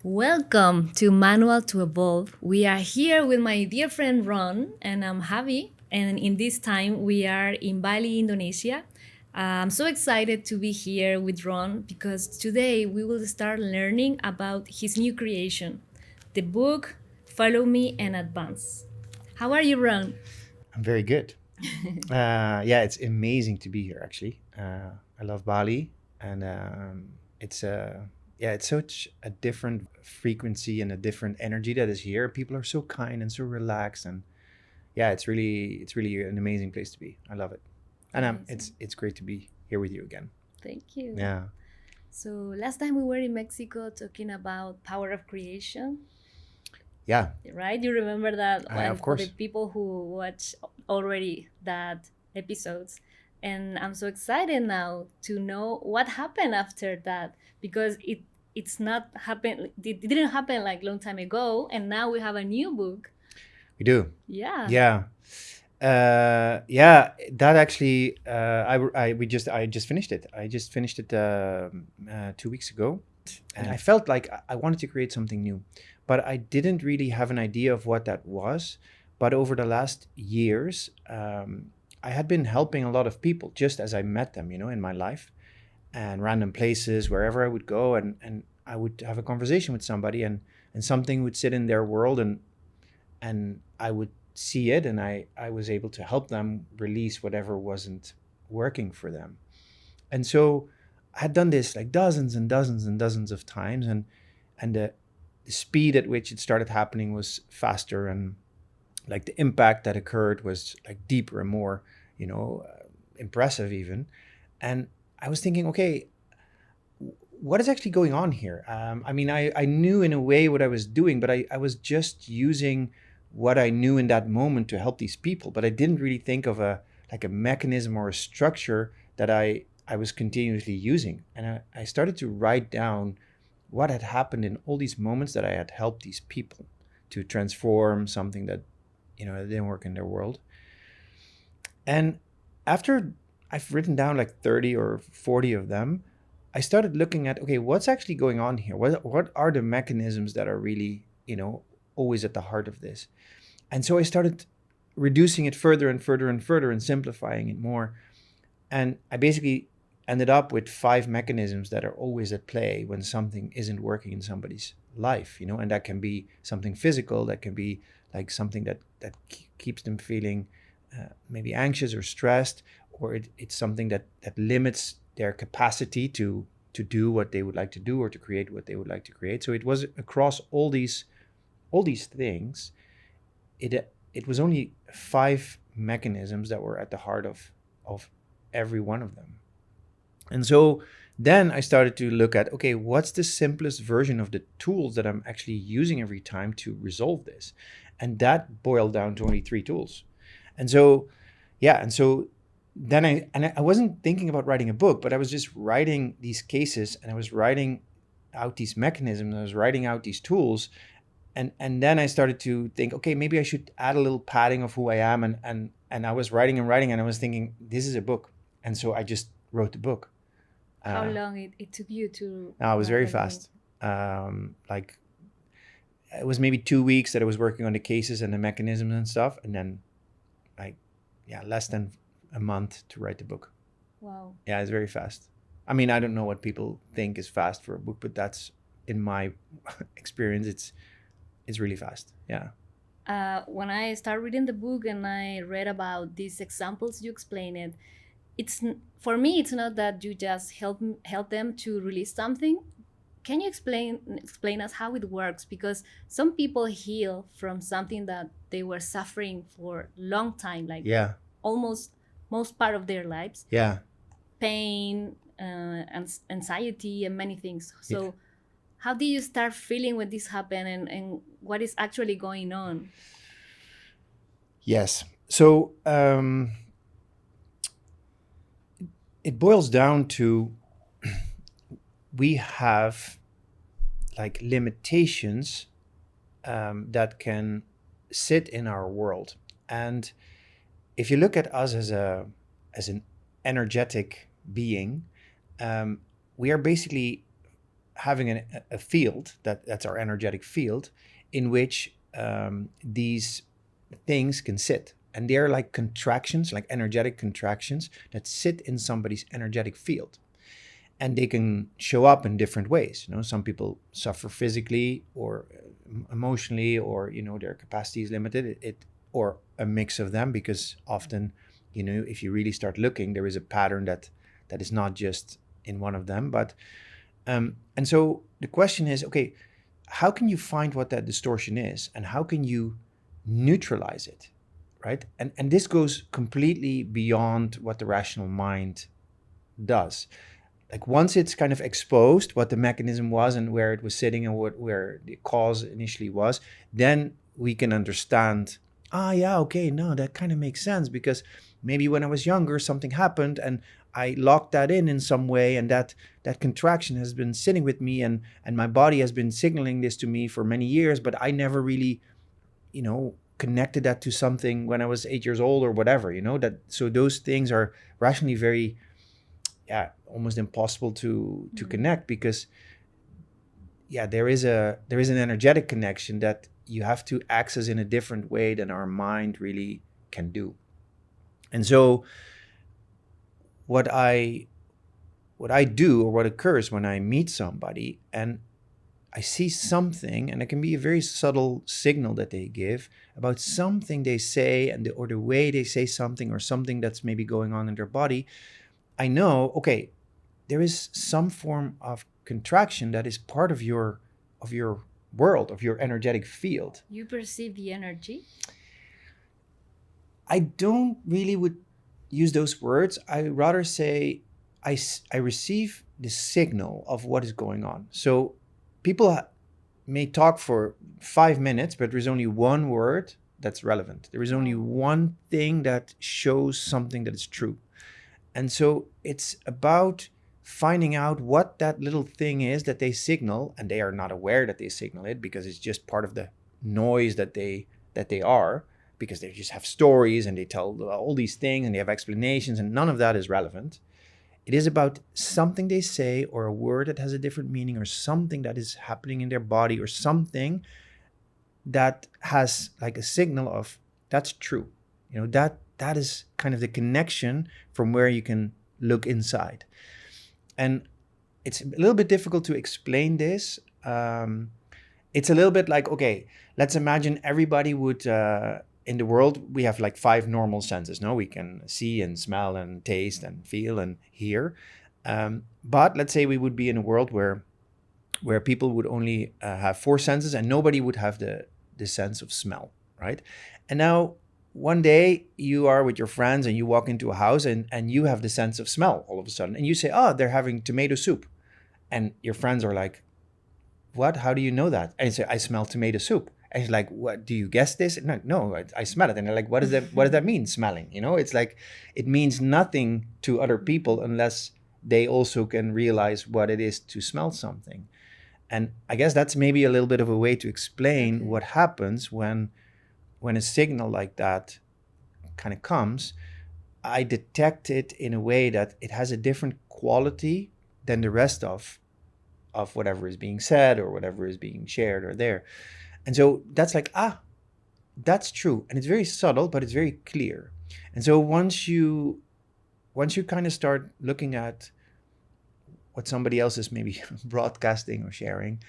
Welcome to Manual to Evolve. We are here with my dear friend Ron, and I'm Javi. And in this time, we are in Bali, Indonesia. I'm so excited to be here with Ron because today we will start learning about his new creation, the book Follow Me and Advance. How are you, Ron? I'm very good. Yeah, it's amazing to be here. Actually, I love Bali, and it's such a different frequency and a different energy that is here. People are so kind and so relaxed, and yeah, it's really an amazing place to be. I love it, and Amazing. it's great to be here with you again. Thank you. Yeah, So last time we were in Mexico talking about power of creation, yeah, right? You remember that of one for the course. people who watch already that episodes. And I'm so excited now to know what happened after that because it's not happened it didn't happen like long time ago and now we have a new book. We do. Yeah. Yeah. Yeah, that actually, I just finished it. I just finished it 2 weeks ago, and I felt like I wanted to create something new, but I didn't really have an idea of what that was. But over the last years, I had been helping a lot of people just as I met them, in my life and random places wherever I would go, and I would have a conversation with somebody, and something would sit in their world, and I would see it, and I was able to help them release whatever wasn't working for them. And so I had done this like dozens and dozens and dozens of times, and the speed at which it started happening was faster, and like the impact that occurred was like deeper and more, impressive even. And I was thinking, okay, what is actually going on here? I mean, I knew in a way what I was doing, but I was just using what I knew in that moment to help these people. But I didn't really think of a mechanism or a structure that I was continuously using. And I started to write down what had happened in all these moments that I had helped these people to transform something that, that didn't work in their world. And after I've written down like 30 or 40 of them, I started looking at, okay, what's actually going on here? What are the mechanisms that are really, always at the heart of this? And so I started reducing it further and further and further and simplifying it more. And I basically ended up with 5 mechanisms that are always at play when something isn't working in somebody's life, and that can be something physical, that can be like something that keeps them feeling maybe anxious or stressed, or it's something that limits their capacity to do what they would like to do or to create what they would like to create. So it was across all these things. It was only 5 mechanisms that were at the heart of every one of them. And so then I started to look at, okay, what's the simplest version of the tools that I'm actually using every time to resolve this? And that boiled down to only 3 tools. And so, yeah, and so then I wasn't thinking about writing a book, but I was just writing these cases, and I was writing out these mechanisms, I was writing out these tools, and then I started to think, okay, maybe I should add a little padding of who I am, and I was writing and writing, and I was thinking, this is a book, and so I just wrote the book. How Uh, long it took you to Now it was write very the book? fast. Like it was maybe 2 weeks that I was working on the cases and the mechanisms and stuff, and then like yeah, less than a month to write the book. Wow. Yeah, it's very fast. I mean, I don't know what people think is fast for a book, but that's in my experience. It's really fast. Yeah. When I started reading the book and I read about these examples you explained it, for me it's not that you just help them to release something. Can you explain us how it works? Because some people heal from something that they were suffering for a long time, like Yeah. almost most part of their lives, Yeah. pain, and anxiety, and many things. Yeah. So how did you start feeling when this happened, and what is actually going on? Yes. So it boils down to we have like limitations that can sit in our world. And if you look at us as an energetic being, we are basically having a field that's our energetic field in which these things can sit. And they're like contractions, like energetic contractions that sit in somebody's energetic field. And they can show up in different ways. Some people suffer physically or emotionally, or their capacity is limited. Or a mix of them, because often, if you really start looking, there is a pattern that is not just in one of them. But and so the question is, okay, how can you find what that distortion is, and how can you neutralize it, right? And this goes completely beyond what the rational mind does. Like once it's kind of exposed what the mechanism was and where it was sitting and where the cause initially was, then we can understand, yeah, okay, no, that kind of makes sense, because maybe when I was younger, something happened and I locked that in some way, and that contraction has been sitting with me, and my body has been signaling this to me for many years, but I never really, connected that to something when I was 8 years old or whatever, so those things are rationally very, almost impossible to connect, because there is an energetic connection that you have to access in a different way than our mind really can do. And so what I do, or what occurs when I meet somebody and I see something, and it can be a very subtle signal that they give about something they say, or the way they say something, or something that's maybe going on in their body, I know, okay, there is some form of contraction that is part of your world, of your energetic field. You perceive the energy? I don't really would use those words. I rather say I receive the signal of what is going on. So people may talk for 5 minutes, but there's only one word that's relevant. There is only one thing that shows something that is true. And so it's about finding out what that little thing is that they signal, and they are not aware that they signal it, because it's just part of the noise that they are, because they just have stories and they tell all these things and they have explanations, and none of that is relevant. It is about something they say, or a word that has a different meaning, or something that is happening in their body, or something that has like a signal of that's true. That is kind of the connection from where you can look inside. And it's a little bit difficult to explain this. It's a little bit like, okay, let's imagine everybody would, in the world, we have like 5 normal senses. No, we can see and smell and taste and feel and hear. But let's say we would be in a world where people would only have 4 senses, and nobody would have the sense of smell, right? And now one day you are with your friends and you walk into a house and you have the sense of smell all of a sudden, and you say, oh, they're having tomato soup. And your friends are like, what? How do you know that? And you say, I smell tomato soup. And he's like, what, do you guess this? No, I smell it. And they're like, what does that mean, smelling? It's like, it means nothing to other people unless they also can realize what it is to smell something. And I guess that's maybe a little bit of a way to explain what happens when a signal like that kind of comes. I detect it in a way that it has a different quality than the rest of whatever is being said or whatever is being shared or there. And so that's like, that's true. And it's very subtle, but it's very clear. And so once you kind of start looking at what somebody else is maybe broadcasting or sharing,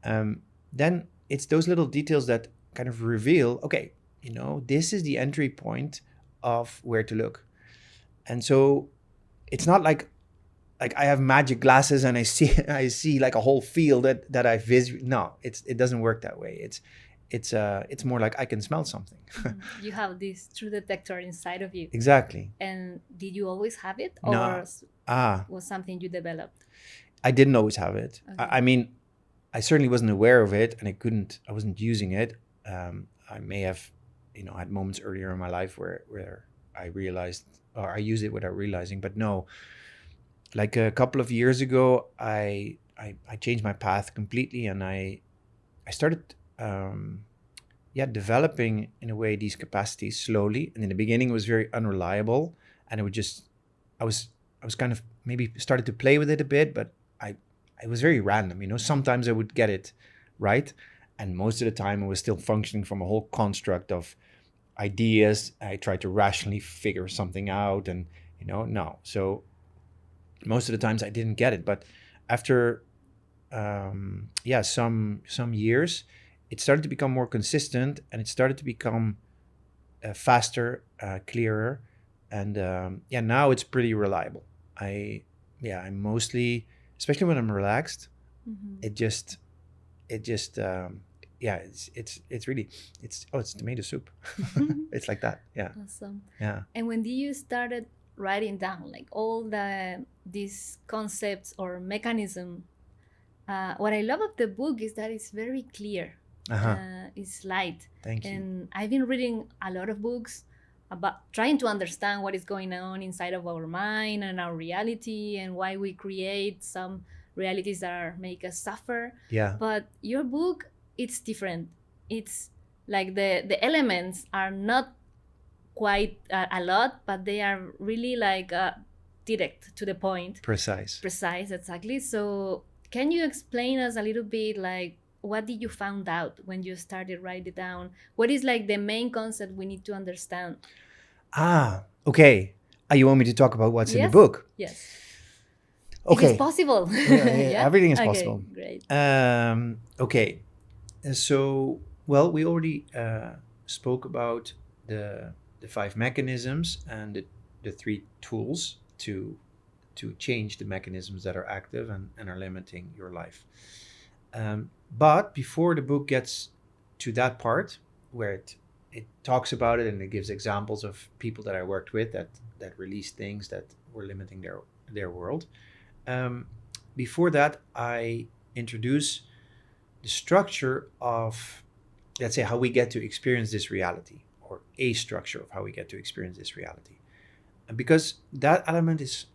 then it's those little details that kind of reveal, okay, this is the entry point of where to look. And so it's not like I have magic glasses and I see like a whole field that I no, it doesn't work that way. It's more like I can smell something. You have this true detector inside of you. Exactly. And did you always have it, or was something you developed? I didn't always have it. Okay. I mean, I certainly wasn't aware of it, and I wasn't using it. I may have, had moments earlier in my life where I realized, or I used it without realizing, but no. Like a couple of years ago, I changed my path completely, and I started, developing in a way these capacities slowly. And in the beginning, it was very unreliable, and it would just, I was kind of maybe started to play with it a bit, but it was very random. Sometimes I would get it right, and most of the time I was still functioning from a whole construct of ideas. I tried to rationally figure something out, and no. So most of the times I didn't get it, but after some years, it started to become more consistent, and it started to become faster, clearer, and now it's pretty reliable. I'm mostly, especially when I'm relaxed, Mhm. it just it's really it's tomato soup. It's like that. Yeah. Awesome. Yeah. And when you started writing down like all these concepts or mechanism, what I love of the book is that it's very clear. Uh-huh. It's light. Thank you. And I've been reading a lot of books about trying to understand what is going on inside of our mind and our reality and why we create some realities that make us suffer. Yeah. But your book, it's different. It's like the elements are not quite a lot, but they are really like direct to the point. Precise. Precise, exactly. So can you explain us a little bit like what did you found out when you started writing it down? What is like the main concept we need to understand? Okay. You want me to talk about what's in the Yes? book? Yes. If it's Okay. possible. Yeah, everything is Okay, possible. great. Okay. So, well, we already spoke about the 5 mechanisms and the 3 tools to change the mechanisms that are active and are limiting your life. But before the book gets to that part where it talks about it and it gives examples of people that I worked with that released things that were limiting their world. Before that, I introduce the structure of, let's say, how we get to experience this reality, or a structure of how we get to experience this reality. And because that element is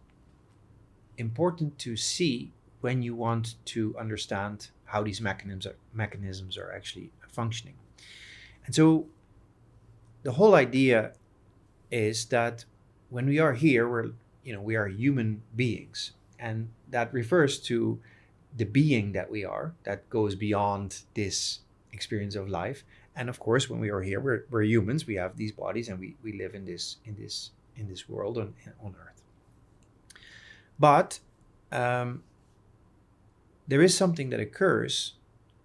important to see when you want to understand how these mechanisms are actually functioning. And so the whole idea is that when we are here, we are human beings, and that refers to the being that we are, that goes beyond this experience of life. And of course, when we are here, we're humans. We have these bodies, and we live in this world on Earth. But there is something that occurs,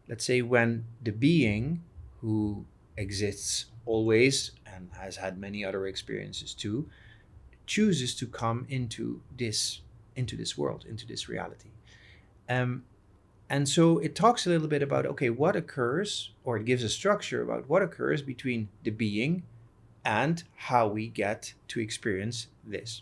let's say, when the being who exists always and has had many other experiences too, chooses to come into this world, into this reality. And so it talks a little bit about, okay, what occurs, or it gives a structure about what occurs between the being and how we get to experience this.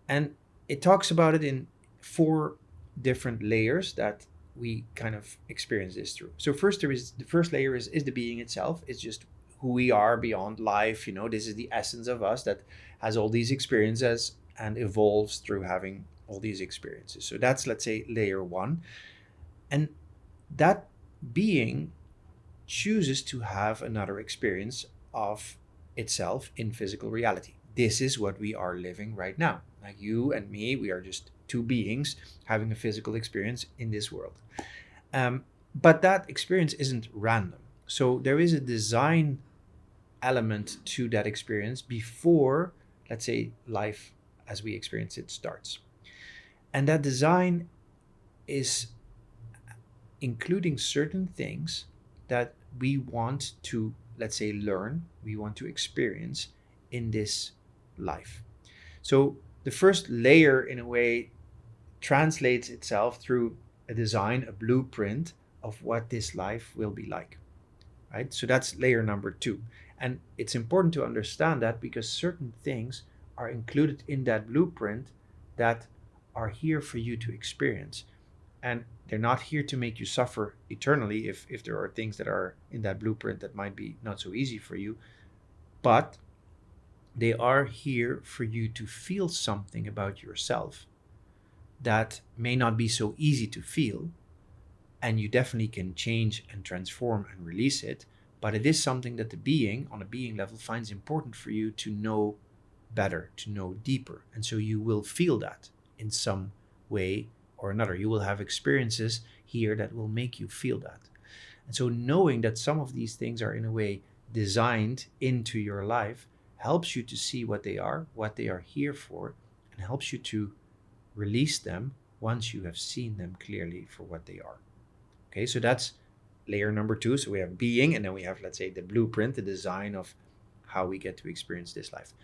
And it talks about it in 4 different layers that we kind of experience this through. So first, the first layer is the being itself. It's just who we are beyond life. This is the essence of us that has all these experiences and evolves through having all these experiences. So that's, let's say, layer 1. And that being chooses to have another experience of itself in physical reality. This is what we are living right now. Like you and me, we are just 2 beings having a physical experience in this world. But that experience isn't random. So there is a design element to that experience before, let's say, life as we experience it starts. And that design is including certain things that we want to, let's say, learn, we want to experience in this life. So the first layer, in a way, translates itself through a design, a blueprint of what this life will be like, right? So that's layer number 2. And it's important to understand that because certain things are included in that blueprint that are here for you to experience. And they're not here to make you suffer eternally if there are things that are in that blueprint that might be not so easy for you. But they are here for you to feel something about yourself that may not be so easy to feel. And you definitely can change and transform and release it. But it is something that the being, on a being level, finds important for you to know better, to know deeper. And so you will feel that in some way or another. You will have experiences here that will make you feel that. And so knowing that some of these things are in a way designed into your life helps you to see what they are here for, and helps you to release them once you have seen them clearly for what they are. Okay, so that's layer number 2. So we have being, and then we have, let's say, the blueprint, the design of how we get to experience this life.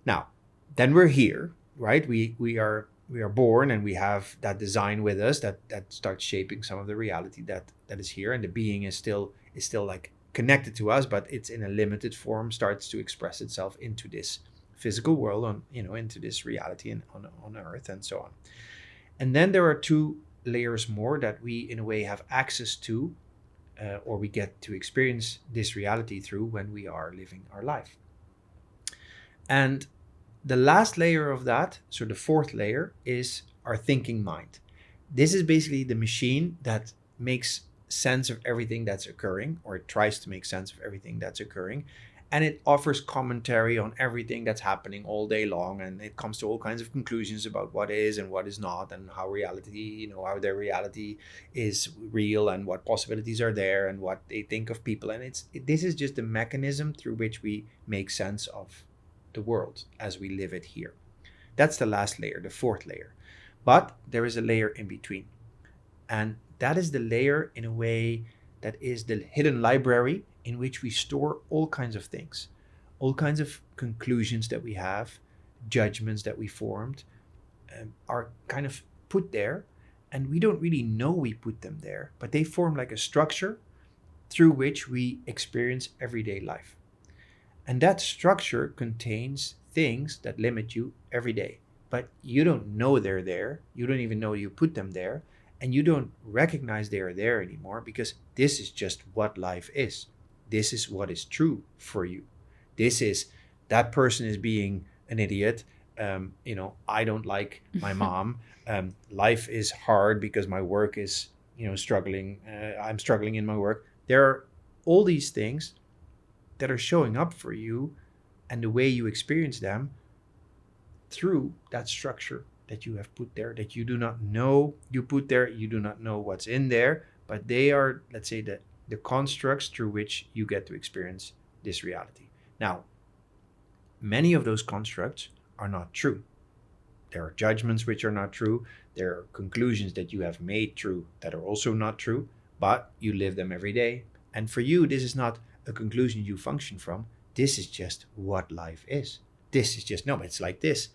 Now, then we're here, right? We are born, and we have that design with us that starts shaping some of the reality that is here, and the being is still like connected to us, but it's in a limited form, starts to express itself into this physical world, into this reality and on earth and so on. And then there are 2 layers more that we in a way have access to, or we get to experience this reality through when we are living our life. And the last layer of that, so the 4th layer, is our thinking mind. This is basically the machine that makes sense of everything that's occurring, or it tries to make sense of everything that's occurring. And it offers commentary on everything that's happening all day long. And it comes to all kinds of conclusions about what is and what is not, and how reality, how their reality is real, and what possibilities are there, and what they think of people. And this is just a mechanism through which we make sense of the world as we live it here. That's the last layer, the 4th layer. But there is a layer in between. And that is the layer, in a way, that is the hidden library in which we store all kinds of things, all kinds of conclusions that we have, judgments that we formed, are kind of put there, and we don't really know we put them there, but they form like a structure through which we experience everyday life. And that structure contains things that limit you every day, but you don't know they're there. You don't even know you put them there, and you don't recognize they are there anymore, because this is just what life is. This is what is true for you. This is, that person is being an idiot. I don't like my mom. Life is hard because my work is, struggling. I'm struggling in my work. There are all these things that are showing up for you, and the way you experience them through that structure that you have put there, that you do not know you put there. You do not know what's in there, but they are, let's say, the constructs through which you get to experience this reality. Now, many of those constructs are not true. There are judgments which are not true. There are conclusions that you have made true that are also not true, but you live them every day. And for you, this is not a conclusion you function from. This is just what life is. This is just, no, it's like this.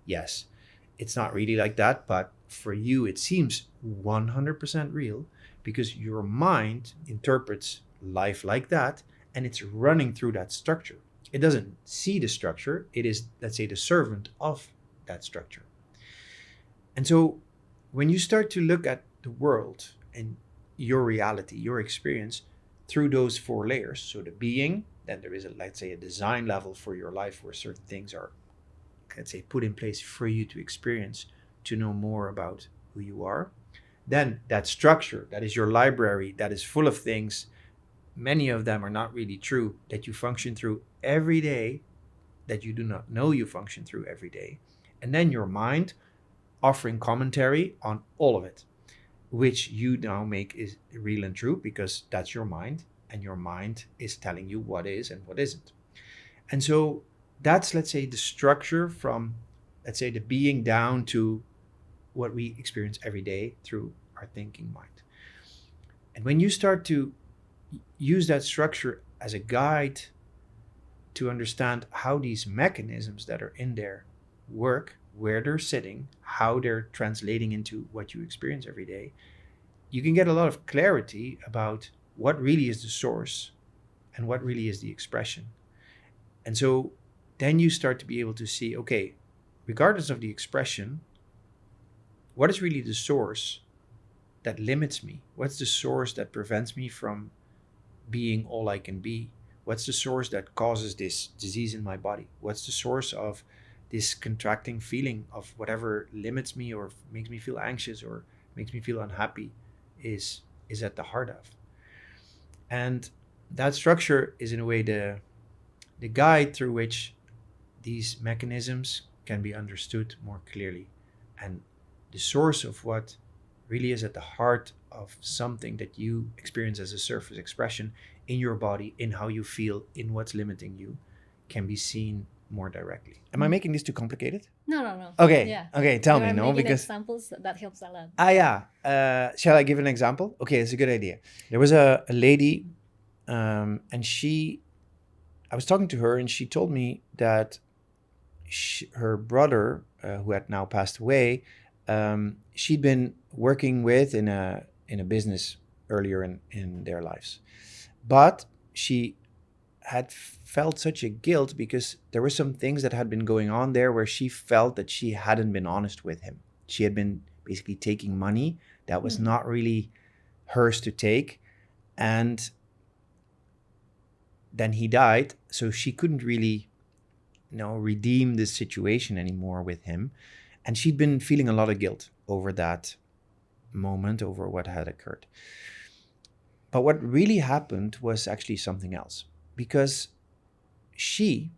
Yes, it's not really like that, but for you, it seems 100% real, because your mind interprets life like that, and it's running through that structure. It doesn't see the structure. It is, let's say, the servant of that structure. And so when you start to look at the world and your reality, your experience through those 4 layers, so the being, then there is, let's say, a design level for your life where certain things are, let's say, put in place for you to experience, to know more about who you are. Then that structure, that is your library, that is full of things, many of them are not really true, that you function through every day, that you do not know you function through every day. And then your mind offering commentary on all of it, which you now make is real and true, because that's your mind, and your mind is telling you what is and what isn't. And so that's, let's say, the structure from, let's say, the being down to what we experience every day through our thinking mind. And when you start to use that structure as a guide to understand how these mechanisms that are in there work, where they're sitting, how they're translating into what you experience every day, you can get a lot of clarity about what really is the source and what really is the expression. And so then you start to be able to see, okay, regardless of the expression, what is really the source that limits me? What's the source that prevents me from being all I can be? What's the source that causes this disease in my body? What's the source of this contracting feeling of whatever limits me or makes me feel anxious or makes me feel unhappy is at the heart of? And that structure is, in a way, the guide through which these mechanisms can be understood more clearly. And the source of what really is at the heart of something that you experience as a surface expression in your body, in how you feel, in what's limiting you, can be seen more directly. Am I making this too complicated? No. Okay. Yeah. Okay. Tell You me, are no, making because examples that helps a lot. yeah. Shall I give an example? Okay, it's a good idea. There was a lady, and I was talking to her, and she told me that her brother, who had now passed away, she'd been working with in a business earlier in their lives, but she had felt such a guilt because there were some things that had been going on there where she felt that she hadn't been honest with him. She had been basically taking money that was not really hers to take, and then he died, so she couldn't really redeem this situation anymore with him. And she'd been feeling a lot of guilt over that moment, over what had occurred. But what really happened was actually something else, because she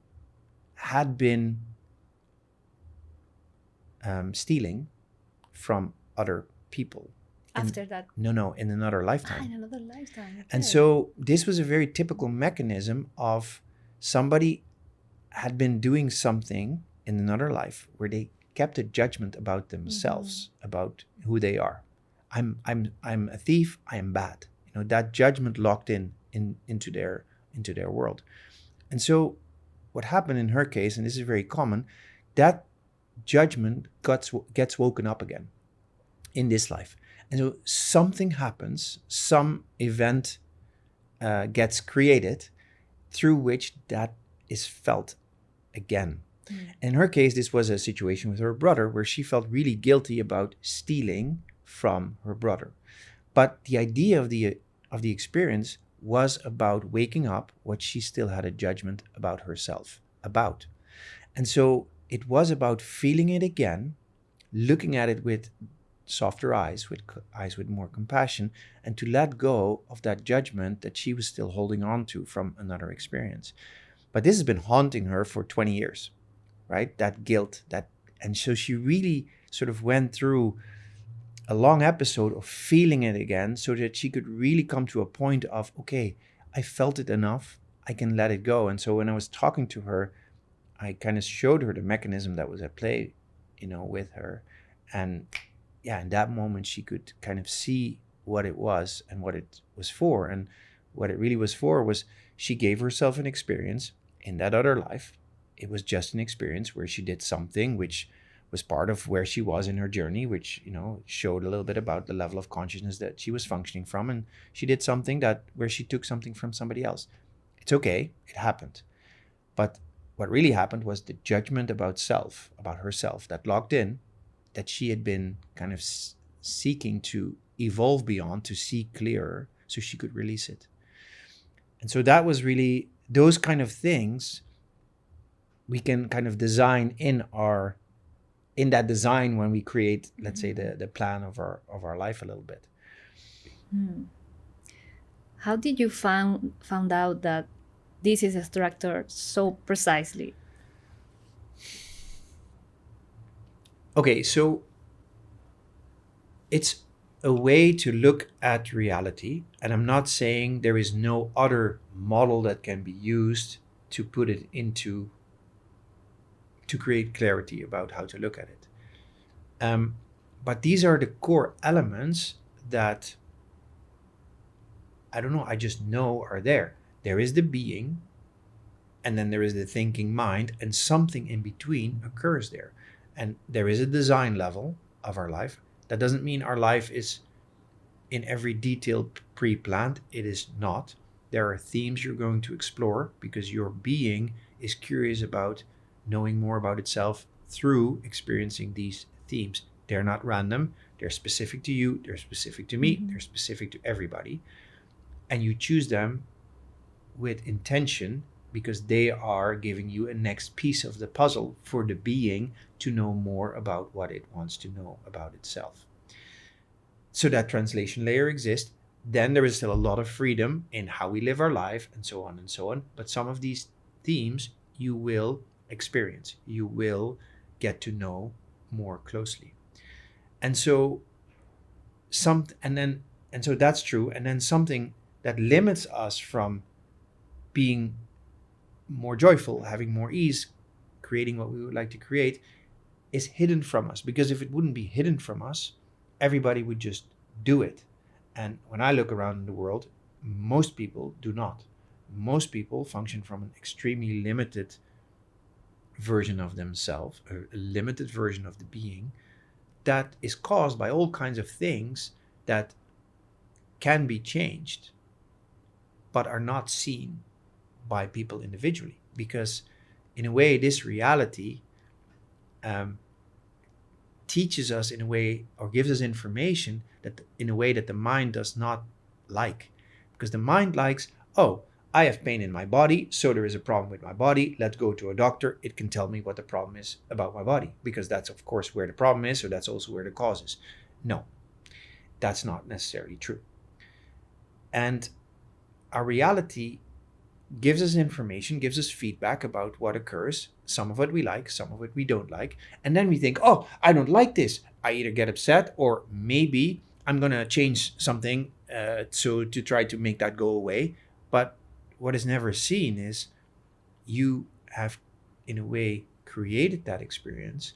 had been stealing from other people. After that? No, in another lifetime. In another lifetime. Okay. And so this was a very typical mechanism of somebody had been doing something in another life where they kept a judgment about themselves, about who they are. I'm a thief. I am bad. That judgment locked into their world. And so what happened in her case, and this is very common, that judgment gets woken up again in this life. And so something happens, some event gets created through which that is felt again. In her case, this was a situation with her brother where she felt really guilty about stealing from her brother. But the idea of the experience was about waking up what she still had a judgment about herself about. And so it was about feeling it again, looking at it with softer eyes, with eyes with more compassion, and to let go of that judgment that she was still holding on to from another experience. But this has been haunting her for 20 years, right? That guilt, and so she really sort of went through a long episode of feeling it again so that she could really come to a point of, okay, I felt it enough, I can let it go. And so when I was talking to her, I kind of showed her the mechanism that was at play, with her. And yeah, in that moment, she could kind of see what it was and what it was for. And what it really was for was she gave herself an experience in that other life. It was just an experience where she did something which was part of where she was in her journey, which, showed a little bit about the level of consciousness that she was functioning from. And she did something where she took something from somebody else. It's okay. It happened. But what really happened was the judgment about herself that locked in, that she had been kind of seeking to evolve beyond, to see clearer so she could release it. And so that was really those kind of things we can kind of design in that design when we create, let's say, the plan of our life a little bit. How did you found out that this is structured so precisely? Okay, so it's a way to look at reality, and I'm not saying there is no other model that can be used to put it into, to create clarity about how to look at it. But these are the core elements that, I just know are there. There is the being, and then there is the thinking mind, and something in between occurs there. And there is a design level of our life. That doesn't mean our life is in every detail pre-planned. It is not. There are themes you're going to explore because your being is curious about knowing more about itself through experiencing these themes. They're not random. They're specific to you. They're specific to me. They're specific to everybody. And you choose them with intention because they are giving you a next piece of the puzzle for the being to know more about what it wants to know about itself. So that translation layer exists. Then there is still a lot of freedom in how we live our life and so on and so on. But some of these themes you will experience. You will get to know more closely. And so and so that's true. And then something that limits us from being more joyful, having more ease, creating what we would like to create, is hidden from us. Because if it wouldn't be hidden from us, everybody would just do it. And when I look around in the world, most people do not. Most people function from an extremely limited version of themselves, a limited version of the being that is caused by all kinds of things that can be changed, but are not seen by people individually. Because in a way, this reality teaches us in a way, or gives us information that in a way that the mind does not like. Because the mind likes, oh, I have pain in my body, so there is a problem with my body. Let's go to a doctor. It can tell me what the problem is about my body, because that's, of course, where the problem is, so that's also where the cause is. No, that's not necessarily true. And our reality gives us information, gives us feedback about what occurs. Some of it we like, some of it we don't like. And then we think, oh, I don't like this. I either get upset, or maybe I'm going to change something so to try to make that go away. But what is never seen is you have, in a way, created that experience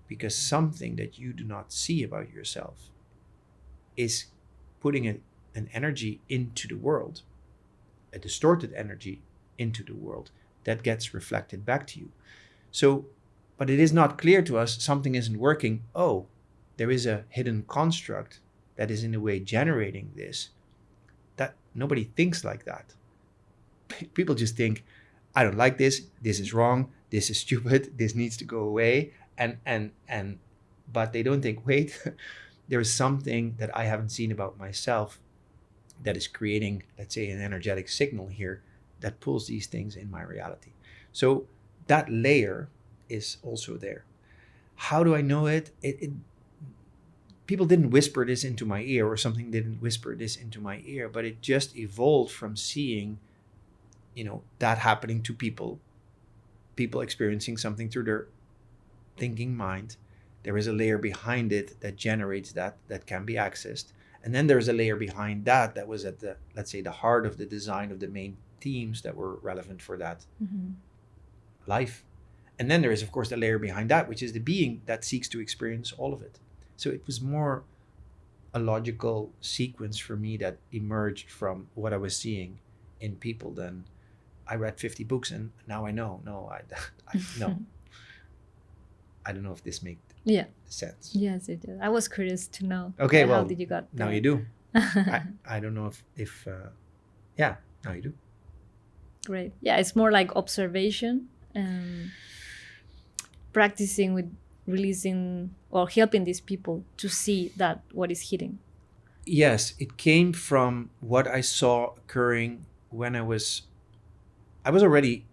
because something that you do not see about yourself is putting an energy into the world, a distorted energy into the world that gets reflected back to you. So, but it is not clear to us, something isn't working. Oh, there is a hidden construct that is in a way generating this, that nobody thinks like that. People just think, I don't like this is wrong, this is stupid, this needs to go away. But they don't think, wait, there is something that I haven't seen about myself that is creating, let's say, an energetic signal here that pulls these things in my reality. So that layer is also there. How do I know it? People didn't whisper this into my ear, or something didn't whisper this into my ear, but it just evolved from seeing, that happening to people experiencing something through their thinking mind. There is a layer behind it that generates that can be accessed. And then there's a layer behind that was at the, let's say, the heart of the design of the main themes that were relevant for that life. And then there is, of course, the layer behind that, which is the being that seeks to experience all of it. So it was more a logical sequence for me that emerged from what I was seeing in people than I read 50 books and now I know. No, no. I don't know if this makes sense. Yes, it does. I was curious to know. Okay, well, how did you got now there? you do. I don't know if now you do. Great. Yeah, it's more like observation, practicing with releasing or helping these people to see that what is hidden. Yes, it came from what I saw occurring when I was already,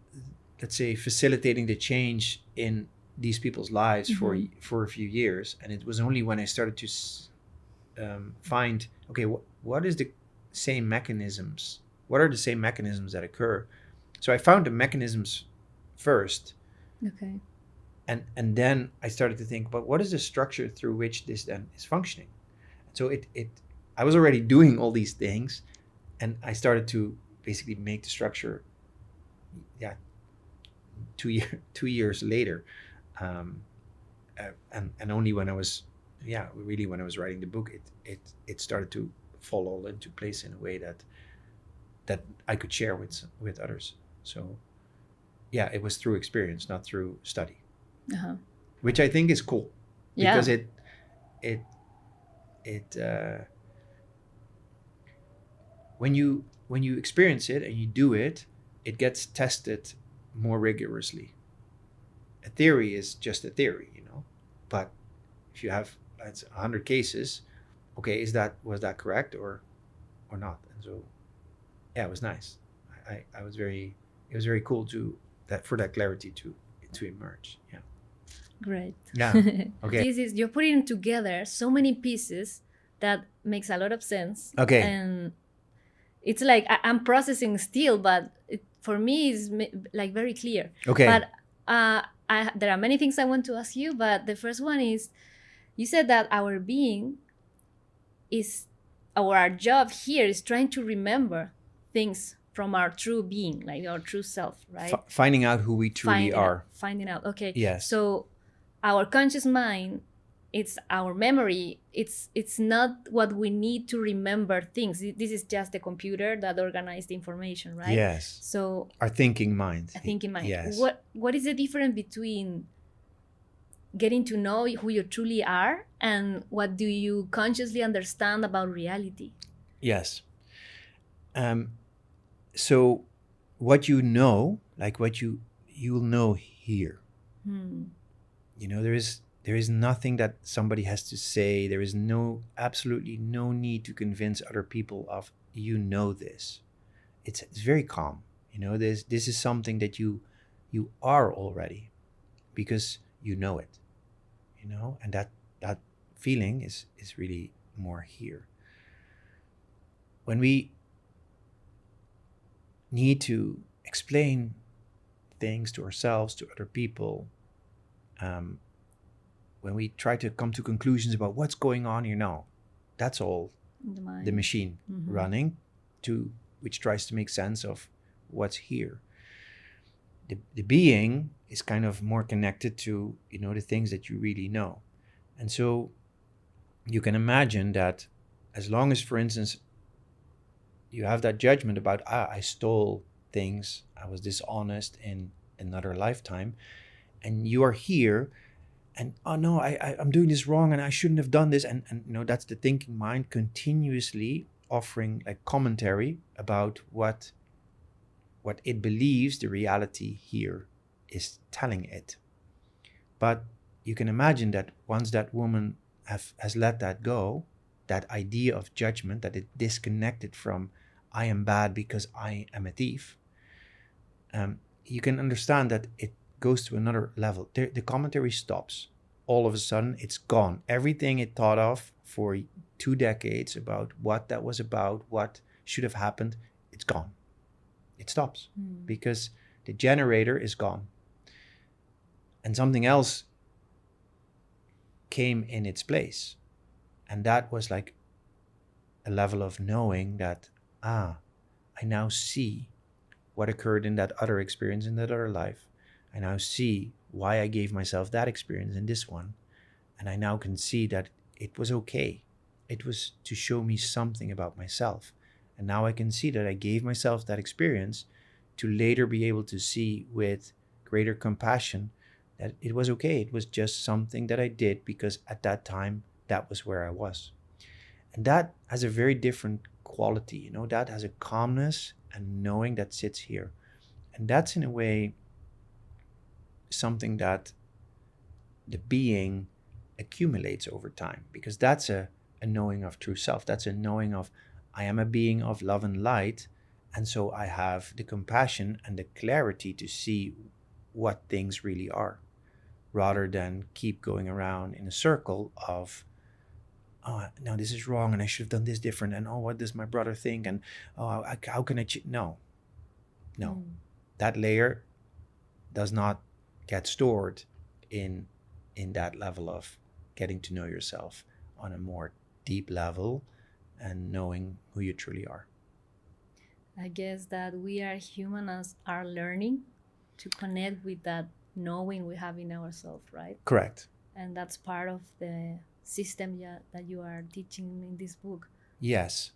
let's say, facilitating the change in these people's lives for a few years. And it was only when I started to find, okay, what is the same mechanisms? What are the same mechanisms that occur? So I found the mechanisms first. Okay. And then I started to think, but what is the structure through which this then is functioning? So I was already doing all these things, and I started to basically make the structure, 2 years later. And only when I was, when I was writing the book, it started to fall all into place in a way that I could share with others. So, it was through experience, not through study, which I think is cool because it when you experience it and you do it, it gets tested more rigorously. A theory is just a theory, but if you have 100 cases, okay, was that correct or not? And so, it was nice. It was very cool for that clarity to emerge. Yeah. Great. Yeah. Okay. You're putting together so many pieces that makes a lot of sense. Okay. And it's like I'm processing still, but for me it's like very clear. Okay. But there are many things I want to ask you, but the first one is, you said that our being is our job here is trying to remember things from our true being, like our true self, right? Finding out who we truly are. Finding out. Okay. Yes. So our conscious mind, it's our memory. It's not what we need to remember things. This is just the computer that organizes the information, right? Yes. So our thinking mind. a thinking mind. Yes. What is the difference between getting to know who you truly are and what do you consciously understand about reality? Yes. So what you know, like what you'll know here. You know, there is nothing that somebody has to say. There is absolutely no need to convince other people of, you know, this. It's very calm. You know, this is something that you are already, because you know it. You know, and that feeling is really more here. When we need to explain things to ourselves, to other people, when we try to come to conclusions about what's going on, you know, that's all the machine running, which tries to make sense of what's here. The being is kind of more connected to, you know, the things that you really know. And so you can imagine that as long as, for instance, you have that judgment about, I stole things, I was dishonest in another lifetime, and you are here, and oh no, I'm doing this wrong, and I shouldn't have done this, and you know, that's the thinking mind continuously offering like commentary about what it believes the reality here is telling it. But you can imagine that once that woman has let that go, that idea of judgment, that it disconnected from, I am bad because I am a thief, you can understand that it goes to another level. The commentary stops. All of a sudden, it's gone. Everything it thought of for 2 decades about what that was about, what should have happened, it's gone. It stops because the generator is gone. And something else came in its place. And that was like a level of knowing that, I now see what occurred in that other experience, in that other life. I now see why I gave myself that experience in this one. And I now can see that it was okay. It was to show me something about myself. And now I can see that I gave myself that experience to later be able to see with greater compassion that it was okay. It was just something that I did because at that time, that was where I was. And that has a very different quality, you know, that has a calmness and knowing that sits here. And that's in a way something that the being accumulates over time, because that's a knowing of true self. That's a knowing of, I am a being of love and light. And so I have the compassion and the clarity to see what things really are, rather than keep going around in a circle of, oh, no, this is wrong and I should have done this different. And oh, what does my brother think? And oh, how can I no. That layer does not get stored in that level of getting to know yourself on a more deep level and knowing who you truly are. I guess that we are humans are learning to connect with that knowing we have in ourselves, right? Correct. And that's part of the system that you are teaching in this book. Yes.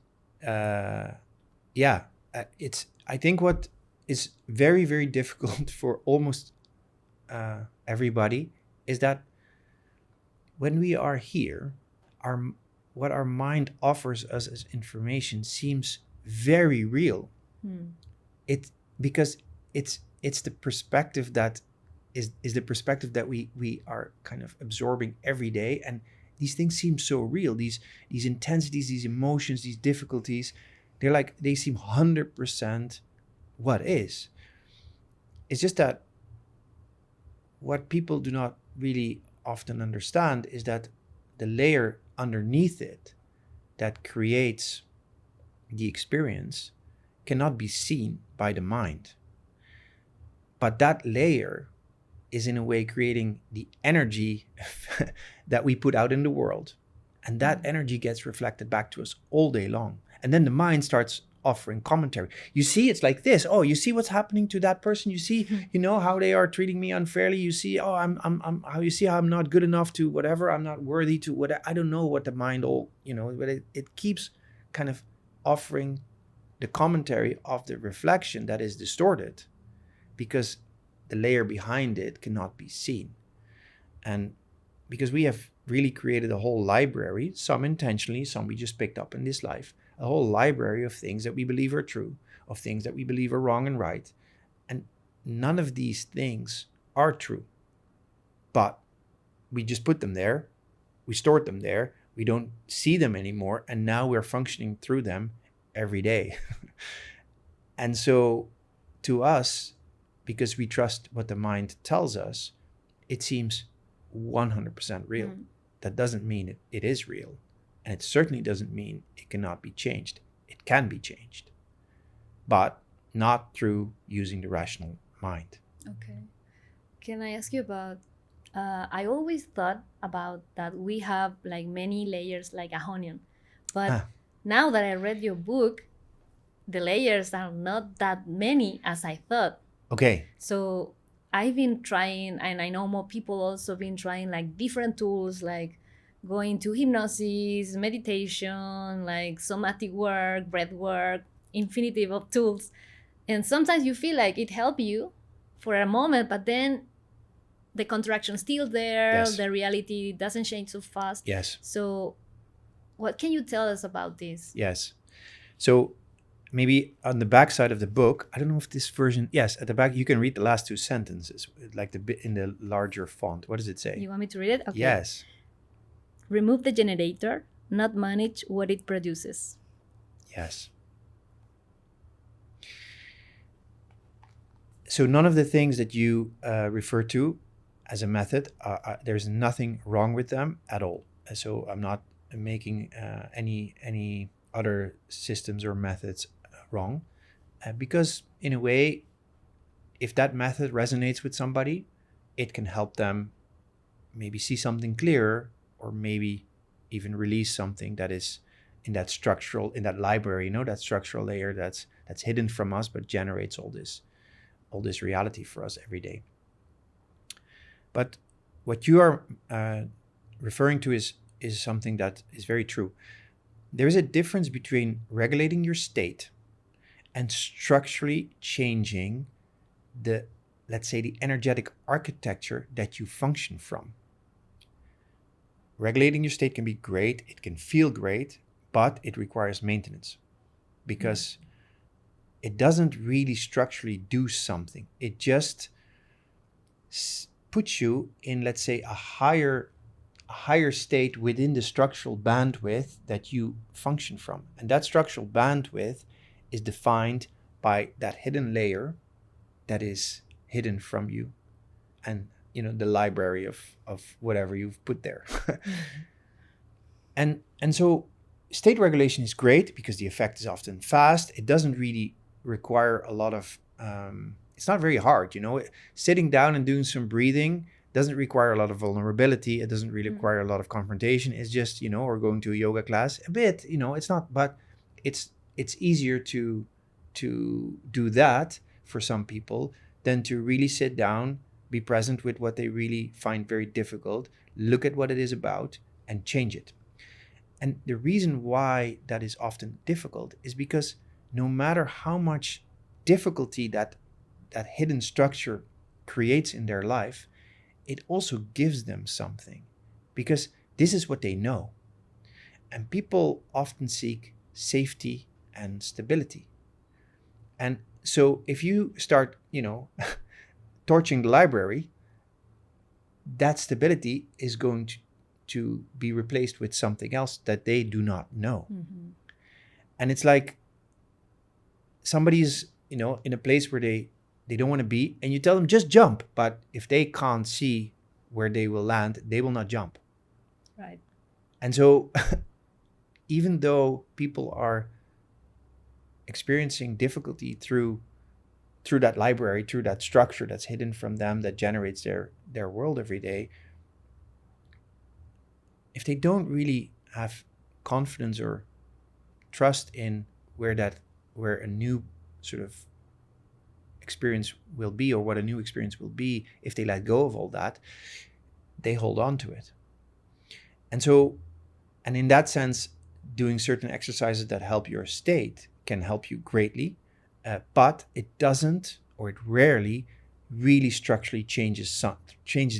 It's, I think what is very, very difficult for almost everybody is that when we are here, what our mind offers us as information seems very real. Because it's the perspective that is the perspective that we are kind of absorbing every day, and these things seem so real. These intensities, these emotions, these difficulties, they seem 100% what is. It's just that what people do not really often understand is that the layer underneath it that creates the experience cannot be seen by the mind. But that layer is in a way creating the energy that we put out in the world. And that energy gets reflected back to us all day long. And then the mind starts offering commentary. You see, it's like this. Oh, you see what's happening to that person. You see, how they are treating me unfairly. You see, oh, I'm how you see how I'm not good enough to whatever. I'm not worthy to what. I don't know what the mind but it keeps kind of offering the commentary of the reflection that is distorted because the layer behind it cannot be seen. And because we have really created a whole library, some intentionally, some we just picked up in this life, a whole library of things that we believe are true, of things that we believe are wrong and right. And none of these things are true. But we just put them there, we stored them there, we don't see them anymore, and now we're functioning through them every day. And so to us, because we trust what the mind tells us, it seems 100% real. That doesn't mean it is real. And it certainly doesn't mean it cannot be changed. It can be changed, but not through using the rational mind. Okay. Can I ask you about, I always thought about that we have like many layers like a onion. But now that I read your book, the layers are not that many as I thought. Okay. So I've been trying, and I know more people also been trying like different tools, like going to hypnosis, meditation, like somatic work, breath work, infinity of tools. And sometimes you feel like it helped you for a moment, but then the contraction still there, Yes. The reality doesn't change so fast. Yes. So what can you tell us about this? Yes. So maybe on the back side of the book, I don't know if this version, yes, at the back, you can read the last two sentences, like the bit in the larger font. What does it say? You want me to read it? Okay. Yes. Remove the generator, not manage what it produces. Yes. So none of the things that you refer to as a method, there's nothing wrong with them at all. So I'm not making any other systems or methods wrong, because in a way, if that method resonates with somebody, it can help them maybe see something clearer, or maybe even release something that is in that library, that structural layer that's hidden from us, but generates all this reality for us every day. But what you are referring to is something that is very true. There is a difference between regulating your state and structurally changing let's say, the energetic architecture that you function from. Regulating your state can be great, it can feel great, but it requires maintenance because it doesn't really structurally do something. It just puts you in, let's say, a higher state within the structural bandwidth that you function from. And that structural bandwidth is defined by that hidden layer that is hidden from you, and the library of whatever you've put there. And so state regulation is great because the effect is often fast. It doesn't really require a lot of it's not very hard. Sitting down and doing some breathing doesn't require a lot of vulnerability. It doesn't really require a lot of confrontation. It's just, or going to a yoga class a bit, it's not, but it's easier to do that for some people than to really sit down, be present with what they really find very difficult, look at what it is about, and change it. And the reason why that is often difficult is because no matter how much difficulty that hidden structure creates in their life, it also gives them something, because this is what they know. And people often seek safety and stability. And so if you start, torching the library, that stability is going to be replaced with something else that they do not know. Mm-hmm. And it's like somebody's, in a place where they don't want to be, and you tell them just jump, but if they can't see where they will land, they will not jump. Right. And so even though people are experiencing difficulty through that library, through that structure that's hidden from them, that generates their world every day, if they don't really have confidence or trust in where a new sort of experience will be, or what a new experience will be, if they let go of all that, they hold on to it. And so, and in that sense, doing certain exercises that help your state can help you greatly, but it doesn't, or it rarely really structurally changes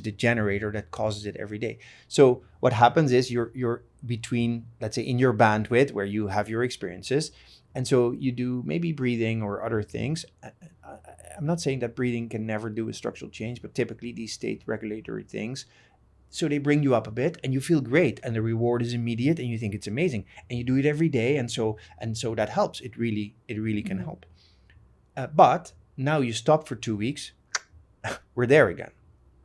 the generator that causes it every day. So what happens is you're between, let's say, in your bandwidth where you have your experiences, and so you do maybe breathing or other things. I'm not saying that breathing can never do a structural change, but typically these state regulatory things, so they bring you up a bit and you feel great, and the reward is immediate and you think it's amazing, and you do it every day, and so that helps. It really can help. But now you stop for 2 weeks, we're there again,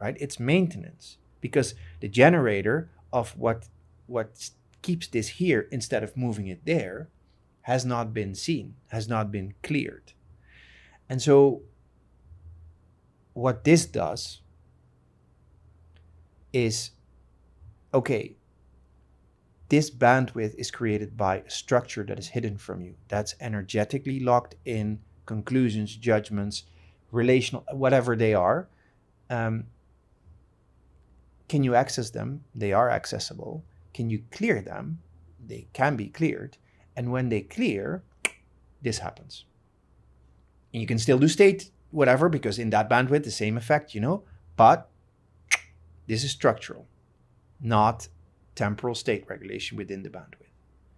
right? It's maintenance, because the generator of what keeps this here instead of moving it there has not been seen, has not been cleared. And so what this does is, okay, this bandwidth is created by a structure that is hidden from you, that's energetically locked in conclusions, judgments, relational, whatever they are. Can you access them? They are accessible. Can you clear them? They can be cleared. And when they clear, this happens. And you can still do state, whatever, because in that bandwidth, the same effect, but this is structural, not temporal state regulation within the bandwidth.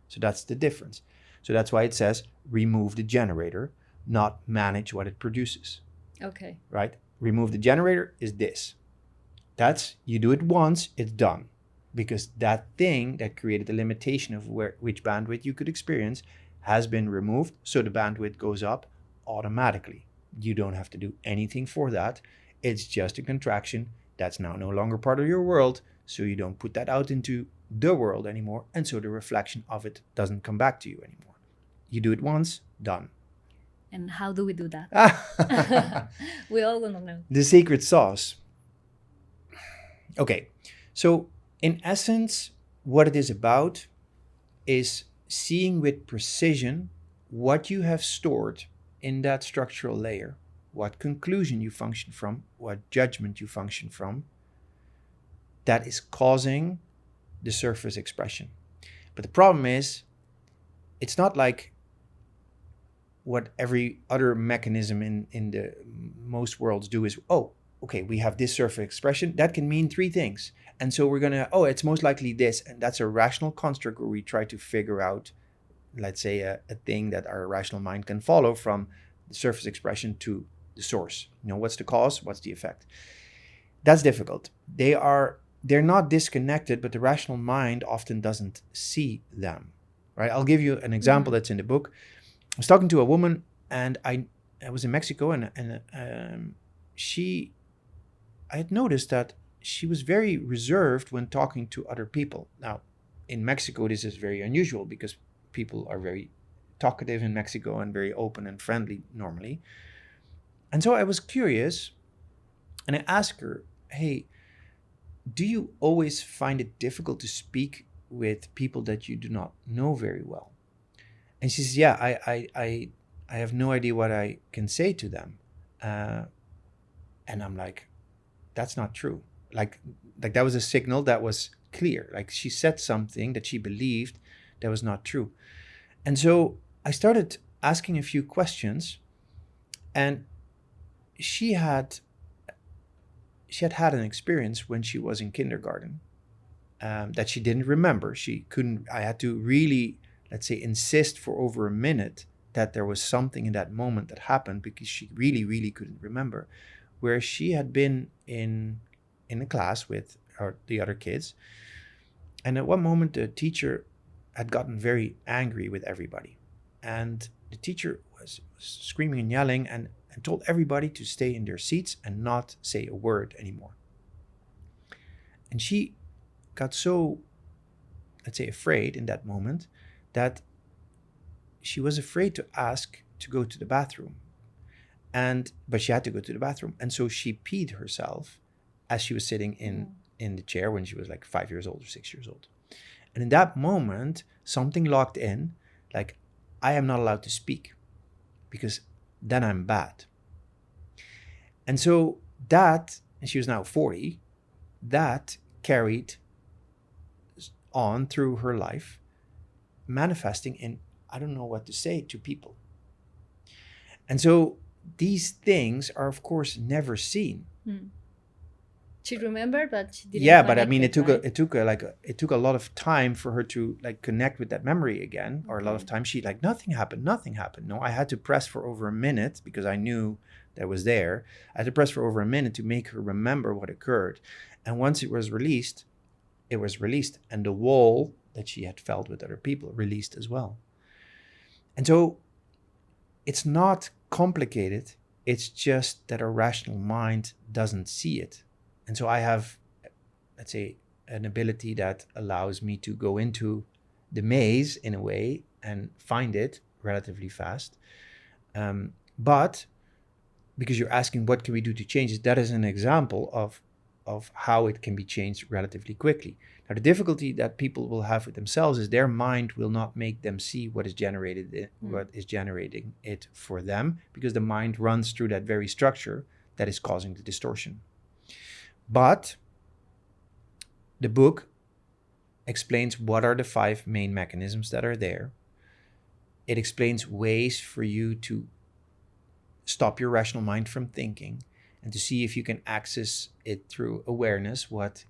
So that's the difference. So that's why it says remove the generator, not manage what it produces. Okay. Right? Remove the generator is this. That's, you do it once, it's done. Because that thing that created the limitation of which bandwidth you could experience has been removed, so the bandwidth goes up automatically. You don't have to do anything for that. It's just a contraction that's now no longer part of your world, so you don't put that out into the world anymore, and so the reflection of it doesn't come back to you anymore. You do it once, done. And how do we do that? We all want to know. The secret sauce. Okay, so in essence, what it is about is seeing with precision what you have stored in that structural layer, what conclusion you function from, what judgment you function from, that is causing the surface expression. But the problem is, it's not like what every other mechanism in the most worlds do is, oh, okay, we have this surface expression, that can mean 3 things. And so we're gonna, it's most likely this. And that's a rational construct where we try to figure out, let's say, a thing that our rational mind can follow from the surface expression to the source. What's the cause? What's the effect? That's difficult. They're not disconnected, but the rational mind often doesn't see them, right? I'll give you an example that's in the book. I was talking to a woman, and I was in Mexico, and I had noticed that she was very reserved when talking to other people. Now, in Mexico, this is very unusual because people are very talkative in Mexico and very open and friendly normally. And so I was curious, and I asked her, hey, do you always find it difficult to speak with people that you do not know very well? And she says, yeah, I have no idea what I can say to them. And I'm like, that's not true. Like that was a signal that was clear. Like she said something that she believed that was not true. And so I started asking a few questions, and she had an experience when she was in kindergarten that she didn't remember. I had to really, let's say, insist for over a minute that there was something in that moment that happened, because she really, really couldn't remember, where she had been in a class with the other kids. And at one moment, the teacher had gotten very angry with everybody. And the teacher was screaming and yelling and told everybody to stay in their seats and not say a word anymore. And she got so, let's say, afraid in that moment that she was afraid to ask to go to the bathroom. But she had to go to the bathroom. And so she peed herself as she was sitting in the chair when she was like 5 years old or 6 years old. And in that moment, something locked in, like, I am not allowed to speak because then I'm bad. And so that, and she was now 40, that carried on through her life, manifesting in, I don't know what to say to people. And so these things are, of course, never seen. She remembered, but she didn't. Yeah, but I mean, right? it took a lot of time for her to like connect with that memory again, or a lot of time she like nothing happened. No, I had to press for over a minute because I knew that was there. I had to press for over a minute to make her remember what occurred, and once it was released, and the wall that she had felt with other people released as well. And so, it's not complicated. It's just that our rational mind doesn't see it. And so I have, let's say, an ability that allows me to go into the maze in a way and find it relatively fast. But because you're asking what can we do to change it, that is an example of how it can be changed relatively quickly. Now, the difficulty that people will have with themselves is their mind will not make them see what is generated, what is generating it for them, because the mind runs through that very structure that is causing the distortion. But the book explains what are the 5 main mechanisms that are there. It explains ways for you to stop your rational mind from thinking and to see if you can access it through awareness, what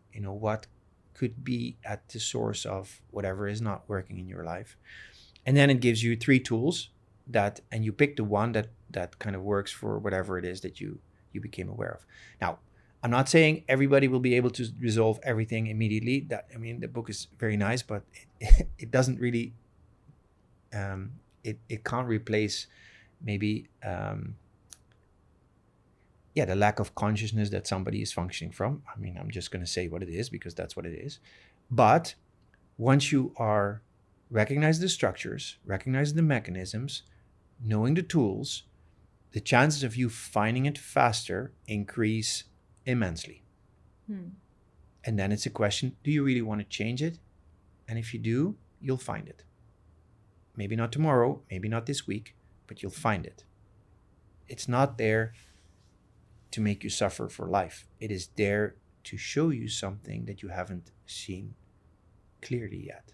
could be at the source of whatever is not working in your life. And then it gives you 3 tools and you pick the one that kind of works for whatever it is that you became aware of. Now, I'm not saying everybody will be able to resolve everything immediately. The book is very nice, but it doesn't really, it can't replace maybe, the lack of consciousness that somebody is functioning from. I'm just going to say what it is because that's what it is. But once you are recognize the structures, recognize the mechanisms, knowing the tools, the chances of you finding it faster increase immensely. And then it's a question, do you really want to change it? And if you do, you'll find it. Maybe not tomorrow, maybe not this week, but you'll find it. It's not there to make you suffer for life. It is there to show you something that you haven't seen clearly yet.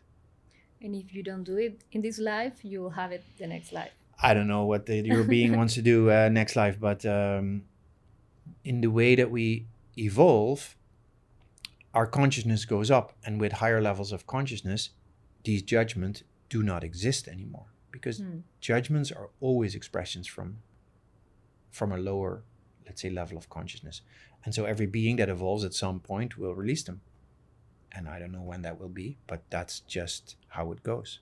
And if you don't do it in this life, you'll have it the next life. I don't know what your being wants to do next life, but in the way that we evolve, our consciousness goes up, and with higher levels of consciousness, these judgments do not exist anymore, because judgments are always expressions from a lower, let's say, level of consciousness. And so every being that evolves at some point will release them. And I don't know when that will be, but that's just how it goes.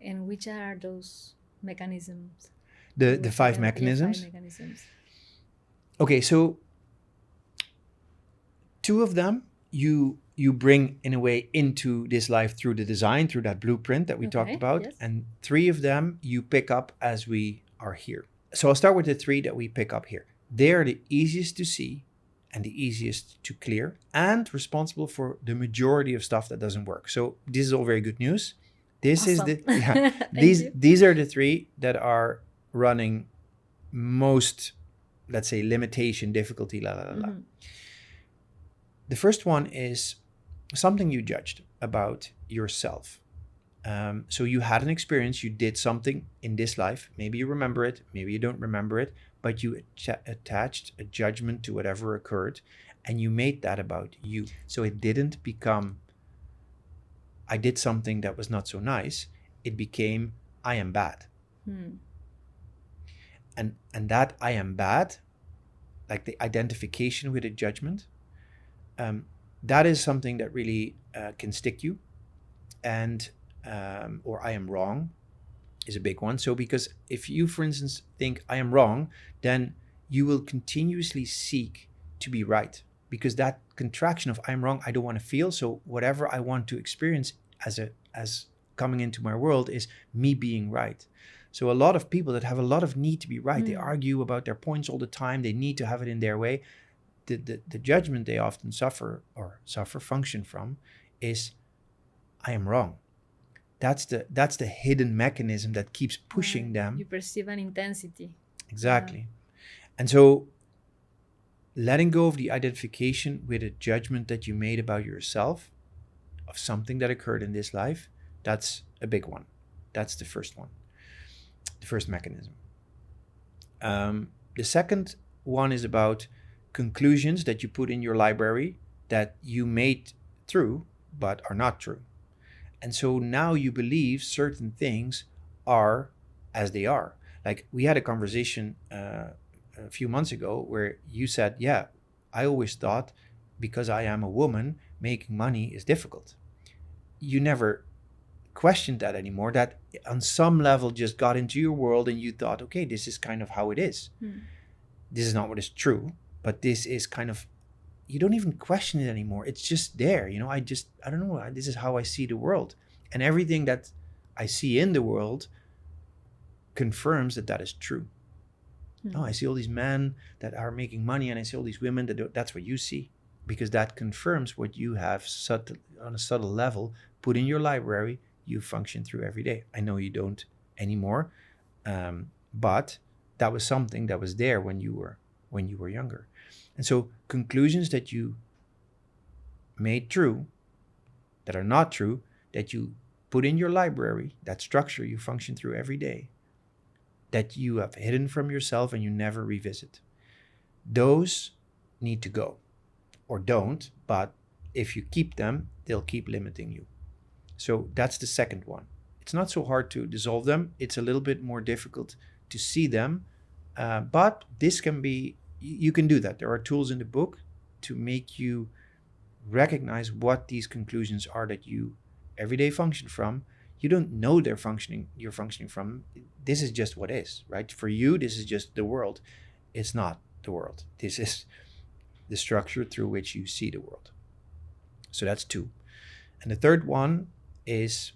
And which are those mechanisms? The 5 mechanisms? 5 mechanisms. Okay, so 2 of them you bring in a way into this life through the design, through that blueprint that we talked about. Yes. And 3 of them you pick up as we are here. So I'll start with the 3 that we pick up here. They are the easiest to see and the easiest to clear and responsible for the majority of stuff that doesn't work. So this is all very good news. This awesome. is these are the 3 that are running most, let's say, limitation, difficulty, The first one is something you judged about yourself. So you had an experience, you did something in this life. Maybe you remember it, maybe you don't remember it, but you attached a judgment to whatever occurred, and you made that about you. So it didn't become, I did something that was not so nice. It became, I am bad. And that I am bad, like the identification with a judgment, that is something that really can stick you. And or I am wrong is a big one. So because if you, for instance, think I am wrong, then you will continuously seek to be right, because that contraction of I'm wrong, I don't want to feel. So whatever I want to experience as coming into my world is me being right. So a lot of people that have a lot of need to be right, they argue about their points all the time. They need to have it in their way. The judgment they often function from is, I am wrong. That's the hidden mechanism that keeps pushing them. You perceive an intensity. Exactly. And so letting go of the identification with a judgment that you made about yourself, of something that occurred in this life, that's a big one. That's the first one, the first mechanism. The second one is about conclusions that you put in your library that you made true but are not true. And so now you believe certain things are as they are. Like we had a conversation a few months ago where you said, yeah, I always thought because I am a woman, making money is difficult. You never questioned that anymore. That on some level just got into your world and you thought, okay, this is kind of how it is. This is not what is true, but this is kind of, you don't even question it anymore. It's just there. I don't know. This is how I see the world. And everything that I see in the world confirms that that is true. Oh, I see all these men that are making money and I see all these women that's what you see, because that confirms what you have on a subtle level put in your library, you function through every day. I know you don't anymore, but that was something that was there when you were younger. And so conclusions that you made true, that are not true, that you put in your library, that structure you function through every day, that you have hidden from yourself and you never revisit. Those need to go, or don't, but if you keep them, they'll keep limiting you. So that's the second one. It's not so hard to dissolve them. It's a little bit more difficult to see them, but this can be, you can do that. There are tools in the book to make you recognize what these conclusions are that you every day function from. You don't know you're functioning from. This is just what is, right? For you, this is just the world. It's not the world. This is the structure through which you see the world. So that's two. And the third one is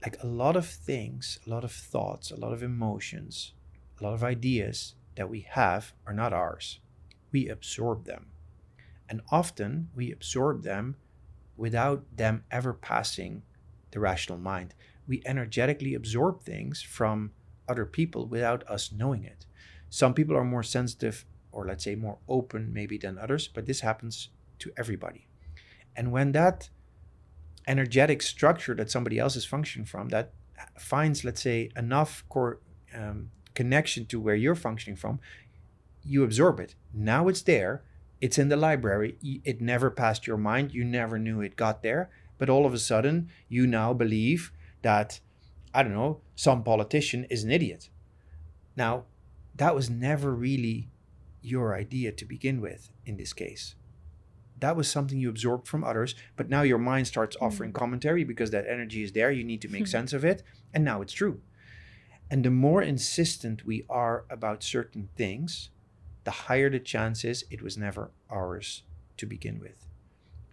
like a lot of things, a lot of thoughts, a lot of emotions, a lot of ideas that we have are not ours. We absorb them. And often we absorb them without them ever passing the rational mind. We energetically absorb things from other people without us knowing it. Some people are more sensitive, or let's say more open maybe than others, but this happens to everybody. And when that energetic structure that somebody else is functioning from, that finds, let's say, enough connection to where you're functioning from, you absorb it. Now it's there. It's in the library. It never passed your mind. You never knew it got there. But all of a sudden, you now believe that, I don't know, some politician is an idiot. Now, that was never really your idea to begin with in this case. That was something you absorbed from others, but now your mind starts offering commentary because that energy is there. You need to make sense of it. And now it's true. And the more insistent we are about certain things, the higher the chance is it was never ours to begin with.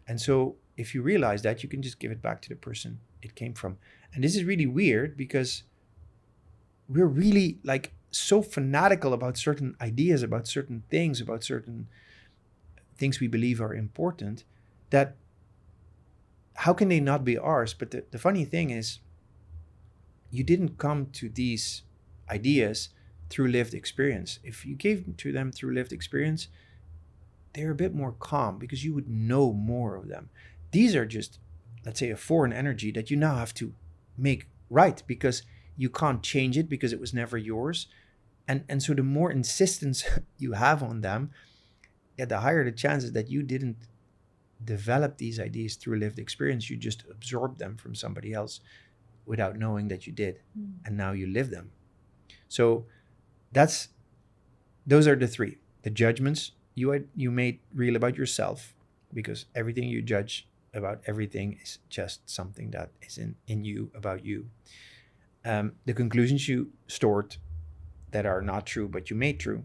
And so if you realize that, you can just give it back to the person it came from. And this is really weird because we're really like so fanatical about certain ideas, about certain things we believe are important, that how can they not be ours? But the funny thing is, you didn't come to these ideas through lived experience. If you gave to them through lived experience, they're a bit more calm because you would know more of them. These are just, let's say, a foreign energy that you now have to make right because you can't change it because it was never yours. And so the more insistence you have on them, the higher the chances that you didn't develop these ideas through lived experience. You just absorbed them from somebody else without knowing that you did. And now you live them. So those are the three. The judgments you made real about yourself, because everything you judge about everything is just something that is in you, about you. The conclusions you stored that are not true, but you made true.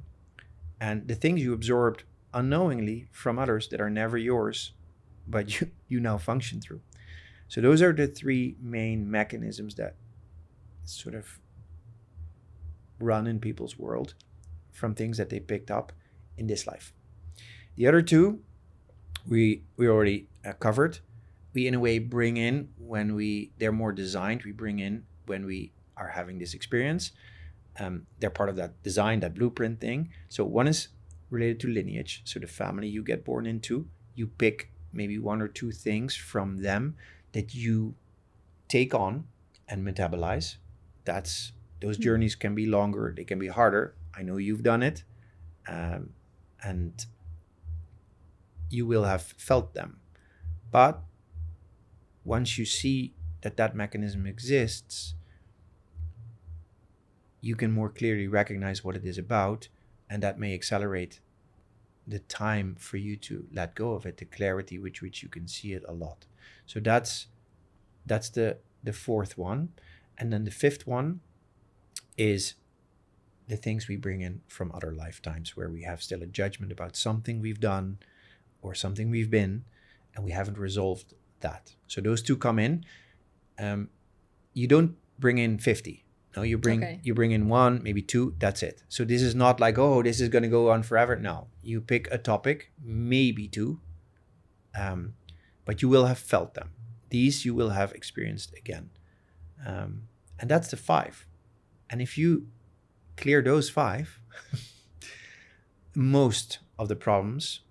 And the things you absorbed unknowingly from others that are never yours, but you now function through. So those are the three main mechanisms that sort of run in people's world from things that they picked up in this life. The other two we already covered. we in a way bring in when they're more designed, we bring in when we are having this experience. They're part of that design, that blueprint thing. So one is related to lineage. So the family you get born into, you pick maybe one or two things from them that you take on and metabolize. Those journeys can be longer, they can be harder. I know you've done it, and you will have felt them. But once you see that mechanism exists, you can more clearly recognize what it is about, and that may accelerate the time for you to let go of it, the clarity with which you can see it a lot. So that's the fourth one. And then the fifth one is the things we bring in from other lifetimes, where we have still a judgment about something we've done or something we've been, and we haven't resolved that. So those two come in. You don't bring in 50. No, you bring in one, maybe two, that's it. So this is not like, oh, this is going to go on forever. No, you pick a topic, maybe two, but you will have felt them. These you will have experienced again. And that's the 5. And if you clear those 5, most of the problems,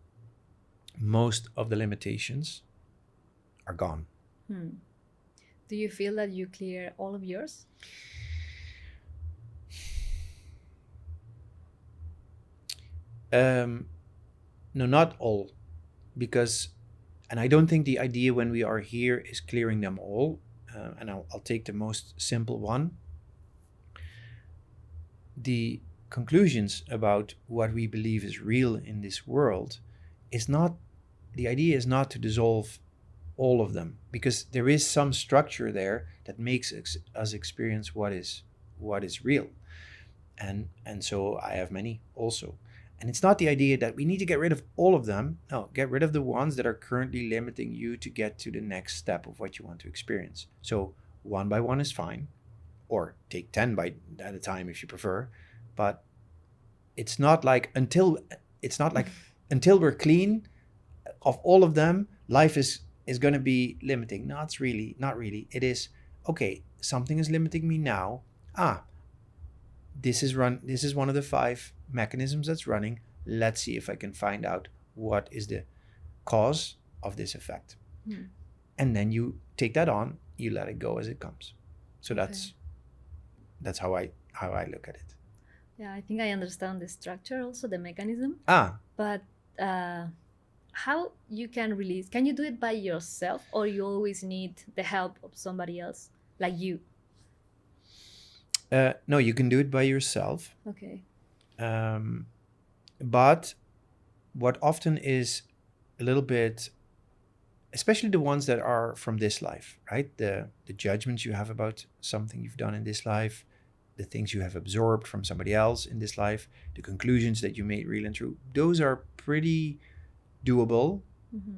most of the limitations are gone. Do you feel that you clear all of yours? No, not all, because, and I don't think the idea when we are here is clearing them all. And I'll take the most simple one. The conclusions about what we believe is real in this world is not, the idea is not to dissolve all of them, because there is some structure there that makes us experience what is real. And so I have many also. And it's not the idea that we need to get rid of all of them. No, get rid of the ones that are currently limiting you to get to the next step of what you want to experience. So 1 by 1 is fine, or take 10 at a time if you prefer. But it's not like until we're clean of all of them, life is going to be limiting. No, it's really not really. It is, okay, something is limiting me now. This is one of the 5 mechanisms that's running. Let's see if I can find out what is the cause of this effect. And then you take that on, you let it go as it comes. So that's how I look at it. Yeah, I think I understand the structure, also the mechanism. But how you can release? Can you do it by yourself, or you always need the help of somebody else, like you? No, you can do it by yourself. Okay. But what often is a little bit, especially the ones that are from this life, right? The judgments you have about something you've done in this life, the things you have absorbed from somebody else in this life, the conclusions that you made real and true, those are pretty doable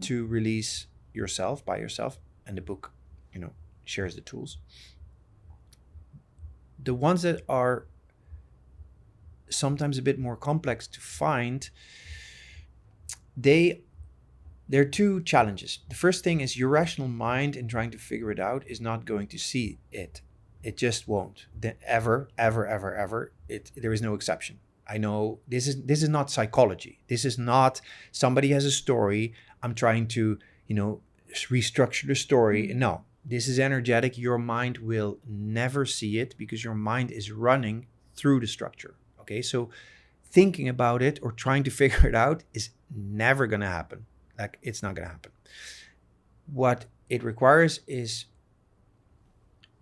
to release yourself, by yourself. And the book, shares the tools. The ones that are sometimes a bit more complex to find, there are 2 challenges. The first thing is your rational mind, in trying to figure it out, is not going to see it. It just won't. Ever. There is no exception. I know this is not psychology. This is not somebody has a story. I'm trying to, restructure the story. No, this is energetic. Your mind will never see it, because your mind is running through the structure. Okay, so thinking about it or trying to figure it out is never going to happen. Like, it's not going to happen. What it requires is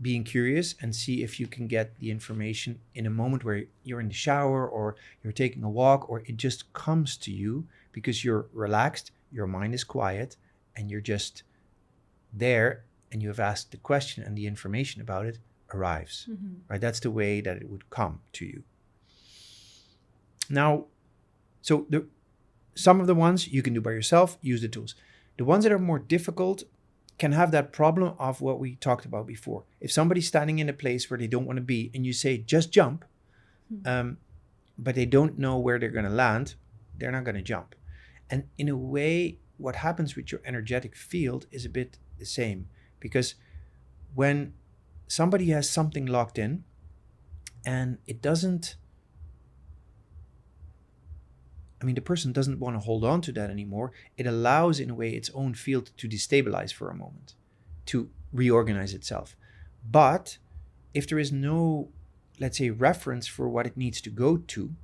being curious and see if you can get the information in a moment where you're in the shower or you're taking a walk, or it just comes to you because you're relaxed, your mind is quiet, and you're just there, and you have asked the question and the information about it arrives. Right? That's the way that it would come to you. Now, so some of the ones you can do by yourself, use the tools. The ones that are more difficult can have that problem of what we talked about before. If somebody's standing in a place where they don't want to be, and you say, just jump, but they don't know where they're going to land, they're not going to jump. And in a way, what happens with your energetic field is a bit the same, because when somebody has something locked in and it doesn't, I mean, the person doesn't want to hold on to that anymore, it allows, in a way, its own field to destabilize for a moment, to reorganize itself. But if there is no, let's say, reference for what it needs to go to,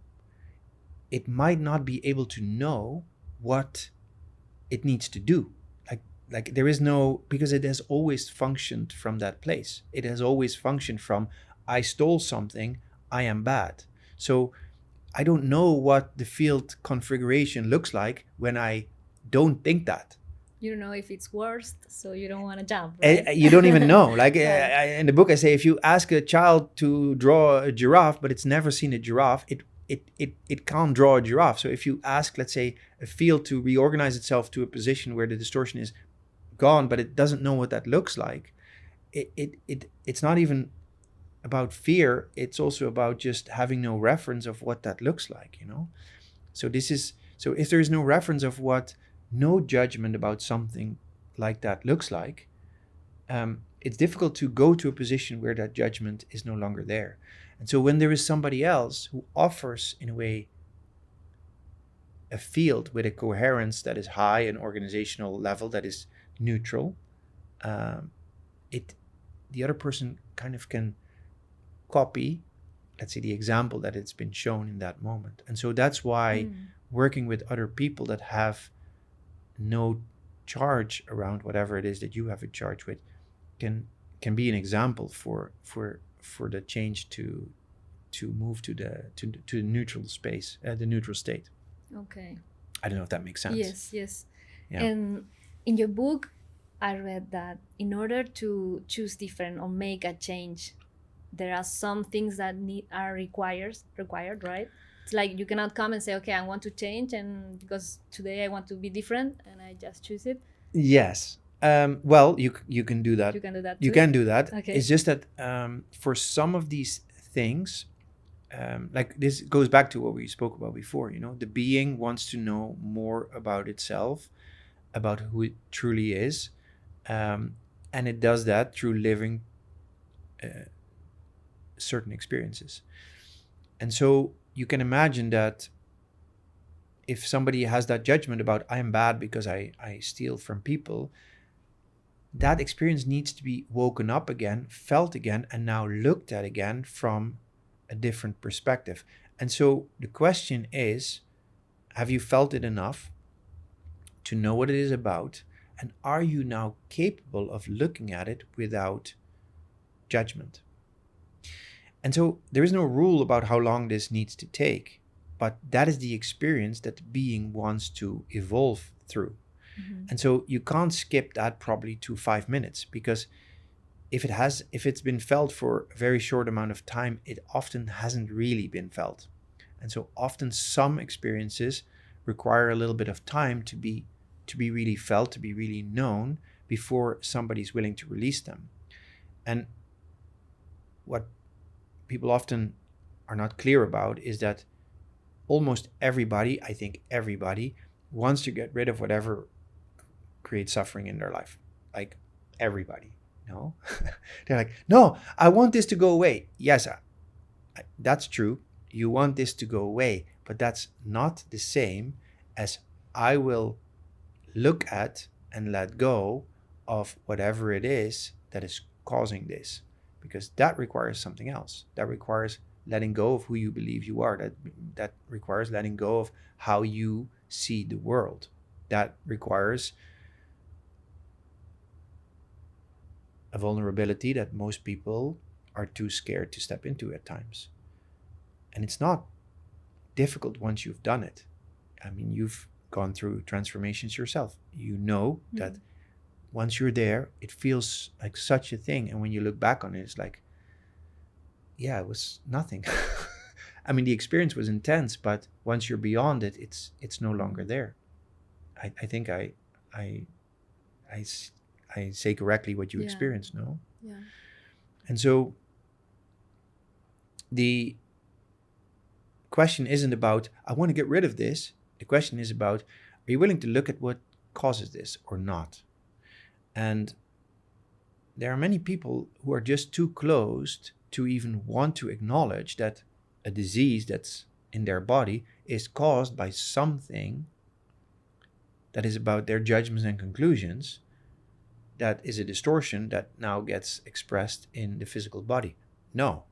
it might not be able to know what it needs to do. Like there is no, because it has always functioned from that place. It has always functioned from, I stole something, I am bad. So I don't know what the field configuration looks like when I don't think that. You don't know if it's worst, so you don't want to jump, And right? you don't even know. Like Yeah. in the book, I say, if you ask a child to draw a giraffe, but it's never seen a giraffe, it can't draw a giraffe. So if you ask, let's say, a field to reorganize itself to a position where the distortion is gone, but it doesn't know what that looks like, it's not even about fear. It's also about just having no reference of what that looks like, you know. So if there is no reference of what no judgment about something like that looks like, it's difficult to go to a position where that judgment is no longer there. And so when there is somebody else who offers, in a way, a field with a coherence that is high, an organizational level that is neutral, the other person kind of can copy, let's say, the example that it's been shown in that moment. And so that's why working with other people that have no charge around whatever it is that you have a charge with can be an example for the change to move to the neutral space, the neutral state. Okay. I don't know if that makes sense. Yes. Yeah. And in your book, I read that in order to choose different or make a change, there are some things that are required, right? It's like you cannot come and say, okay, I want to change, and because today I want to be different, and I just choose it. Yes. Well, you can do that. You can do that You too? can do that. Okay. It's just that for some of these things, like this goes back to what we spoke about before, you know, the being wants to know more about itself, about who it truly is. And it does that through living certain experiences. And so you can imagine that if somebody has that judgment about, I am bad because I steal from people, that experience needs to be woken up again, felt again, and now looked at again from a different perspective. And so the question is, have you felt it enough to know what it is about? And are you now capable of looking at it without judgment? And so there is no rule about how long this needs to take, but that is the experience that the being wants to evolve through. Mm-hmm. And so you can't skip that probably to 5 minutes, because if it's been felt for a very short amount of time, it often hasn't really been felt. And so often some experiences require a little bit of time to be really felt, to be really known, before somebody's willing to release them. And what people often are not clear about is that almost everybody, I think everybody, wants to get rid of whatever creates suffering in their life. Like everybody, no? They're like, no, I want this to go away. Yes, that's true. You want this to go away, but that's not the same as I will look at and let go of whatever it is that is causing this, because that requires something else. That requires letting go of who you believe you are. That requires letting go of how you see the world. That requires a vulnerability that most people are too scared to step into at times. And it's not difficult once you've done it. I mean, you've gone through transformations yourself. You know that once you're there, it feels like such a thing. And when you look back on it, it's like, yeah, it was nothing. I mean, the experience was intense, but once you're beyond it, it's no longer there. I think I say correctly what you experienced, no? Yeah. And so the question isn't about, I want to get rid of this. The question is about, are you willing to look at what causes this or not? And there are many people who are just too closed to even want to acknowledge that a disease that's in their body is caused by something that is about their judgments and conclusions, that is a distortion that now gets expressed in the physical body. No,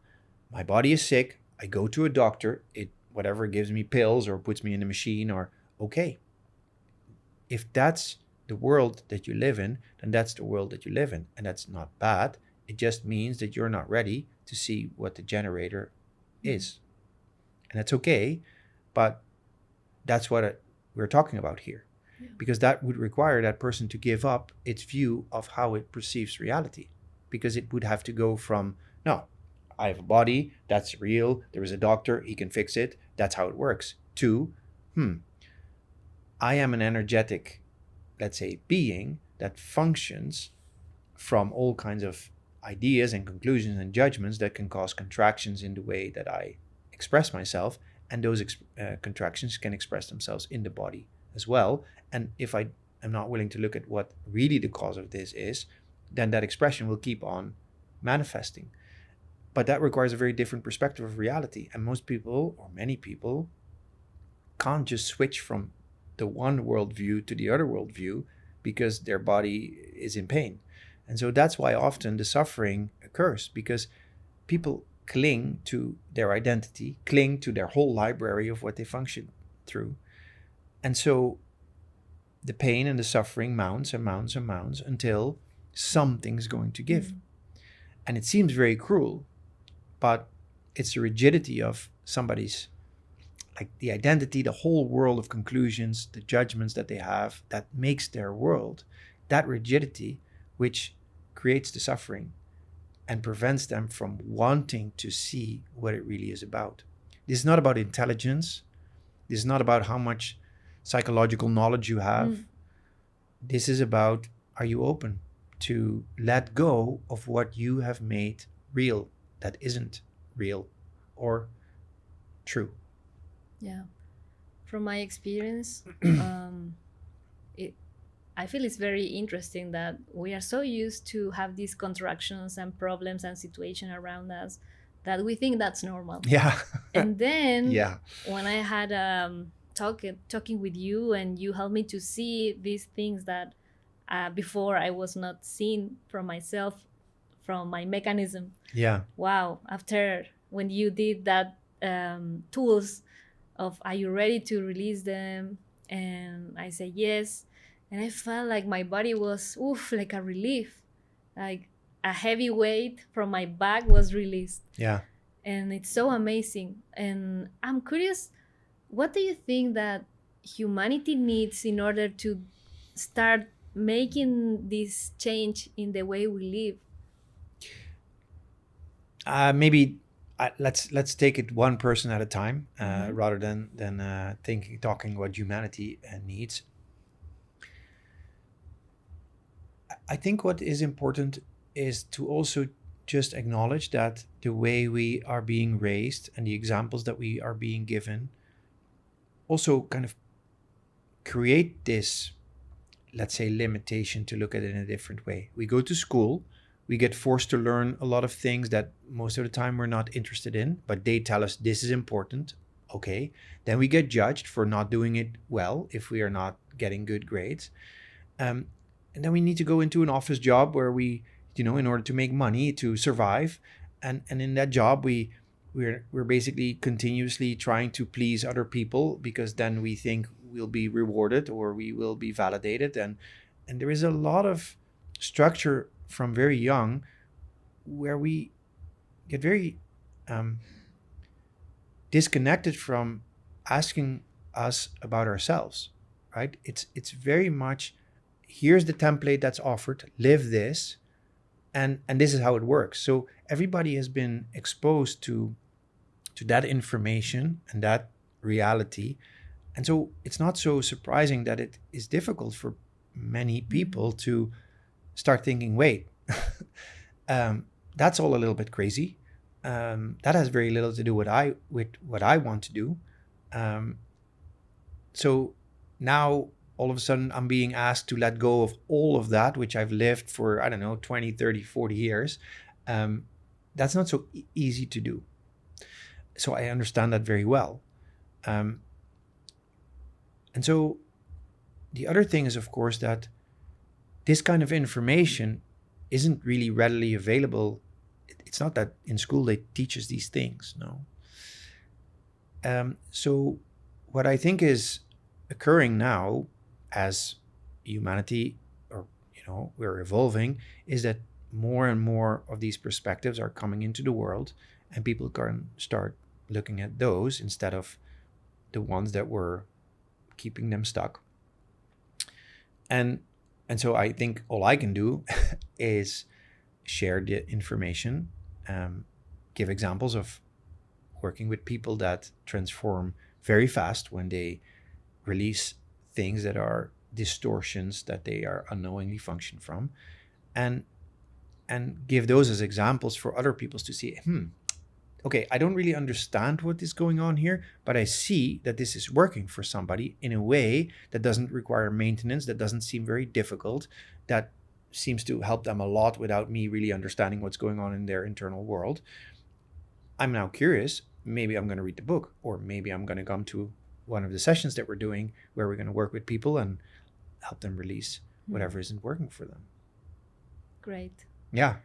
my body is sick. I go to a doctor. It whatever gives me pills or puts me in a machine, or okay. If that's the world that you live in, then that's the world that you live in, and that's not bad. It just means that you're not ready to see what the generator is, and that's okay. But that's what we're talking about here, because that would require that person to give up its view of how it perceives reality, because it would have to go from, no, I have a body, that's real, there is a doctor, he can fix it, that's how it works, to, I am an energetic, let's say, being that functions from all kinds of ideas and conclusions and judgments that can cause contractions in the way that I express myself, and those contractions can express themselves in the body as well. And if I am not willing to look at what really the cause of this is, then that expression will keep on manifesting. But that requires a very different perspective of reality. And most people, or many people, can't just switch from the one worldview to the other worldview because their body is in pain. And so that's why often the suffering occurs, because people cling to their identity, cling to their whole library of what they function through. And so the pain and the suffering mounts and mounts and mounts until something's going to give. And it seems very cruel, but it's the rigidity of somebody's, like the identity, the whole world of conclusions, the judgments that they have, that makes their world, that rigidity, which creates the suffering and prevents them from wanting to see what it really is about. This is not about intelligence. This is not about how much psychological knowledge you have. This is about, are you open to let go of what you have made real that isn't real or true? Yeah. From my experience, I feel it's very interesting that we are so used to have these contractions and problems and situation around us that we think that's normal. Yeah. And then Yeah. when I had talking with you, and you helped me to see these things that before I was not seeing from myself, from my mechanism. Yeah. Wow. After when you did that tools of, are you ready to release them? And I said yes. And I felt like my body was like a relief, like a heavy weight from my back was released. Yeah. And it's so amazing. And I'm curious, what do you think that humanity needs in order to start making this change in the way we live? Maybe let's take it one person at a time, rather than talking what humanity needs. I think what is important is to also just acknowledge that the way we are being raised and the examples that we are being given also kind of create this, let's say, limitation to look at it in a different way. We go to school, we get forced to learn a lot of things that most of the time we're not interested in, but they tell us this is important. Okay. Then we get judged for not doing it well if we are not getting good grades. And then we need to go into an office job where we, in order to make money to survive. And in that job, we're basically continuously trying to please other people, because then we think we'll be rewarded or we will be validated. And there is a lot of structure from very young where we get very disconnected from asking us about ourselves, right? It's very much, here's the template that's offered, live this, and this is how it works. So everybody has been exposed to that information and that reality. And so it's not so surprising that it is difficult for many people to start thinking, wait, that's all a little bit crazy. That has very little to do with what I want to do. So now all of a sudden I'm being asked to let go of all of that, which I've lived for, I don't know, 20, 30, 40 years. That's not so easy to do. So I understand that very well. And so the other thing is, of course, that this kind of information isn't really readily available. It's not that in school they teach us these things, no. So what I think is occurring now as humanity, or we're evolving, is that more and more of these perspectives are coming into the world, and people can start looking at those instead of the ones that were keeping them stuck. And so I think all I can do is share the information, give examples of working with people that transform very fast when they release things that are distortions that they are unknowingly function from, and give those as examples for other people to see, okay, I don't really understand what is going on here, but I see that this is working for somebody in a way that doesn't require maintenance, that doesn't seem very difficult, that seems to help them a lot without me really understanding what's going on in their internal world. I'm now curious. Maybe I'm going to read the book, or maybe I'm going to come to one of the sessions that we're doing where we're going to work with people and help them release whatever isn't working for them. Great. Yeah.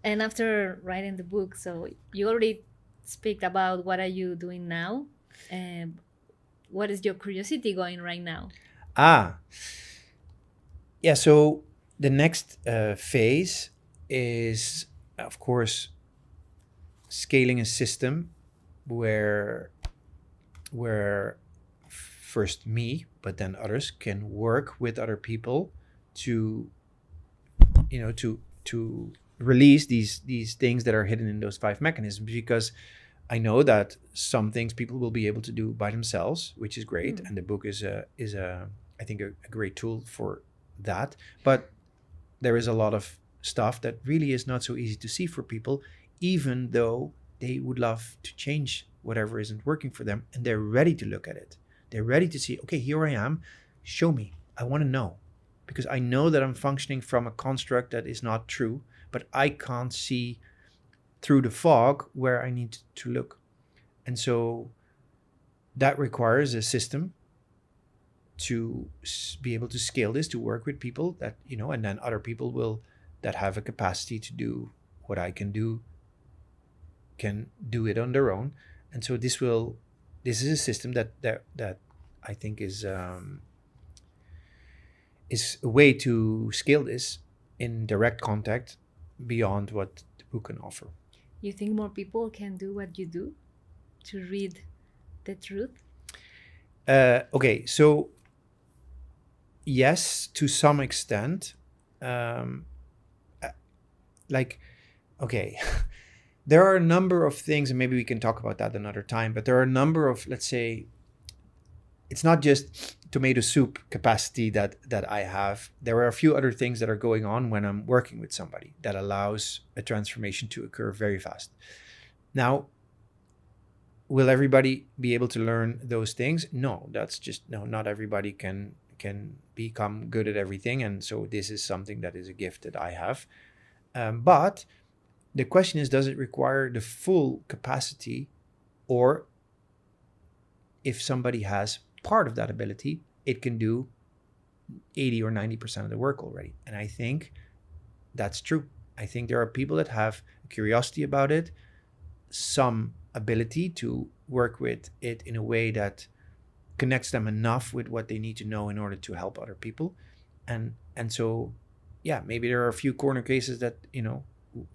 And after writing the book, so you already speak about what are you doing now, and what is your curiosity going right now? Yeah, so the next phase is, of course, scaling a system where first me, but then others can work with other people to release these things that are hidden in those 5 mechanisms, because I know that some things people will be able to do by themselves, which is great, and the book is I think a great tool for that. But there is a lot of stuff that really is not so easy to see for people, even though they would love to change whatever isn't working for them, and they're ready to look at it. They're ready to see, okay, here I am, show me, I want to know, because I know that I'm functioning from a construct that is not true, but I can't see through the fog where I need to look. And so that requires a system to be able to scale this, to work with people that, and then other people that have a capacity to do what I can do it on their own. And so this is a system that I think is a way to scale this in direct contact beyond what the book can offer. You think more people can do what you do, to read the truth? Okay, so yes, to some extent. Okay, there are a number of things, and maybe we can talk about that another time, but there are a number of, let's say, it's not just tomato soup capacity that I have. There are a few other things that are going on when I'm working with somebody that allows a transformation to occur very fast. Now, will everybody be able to learn those things? No, not everybody can become good at everything. And so this is something that is a gift that I have. But the question is, does it require the full capacity, or if somebody has part of that ability, it can do 80 or 90% of the work already. And I think that's true. I think there are people that have curiosity about it, some ability to work with it in a way that connects them enough with what they need to know in order to help other people. And so, yeah, maybe there are a few corner cases that,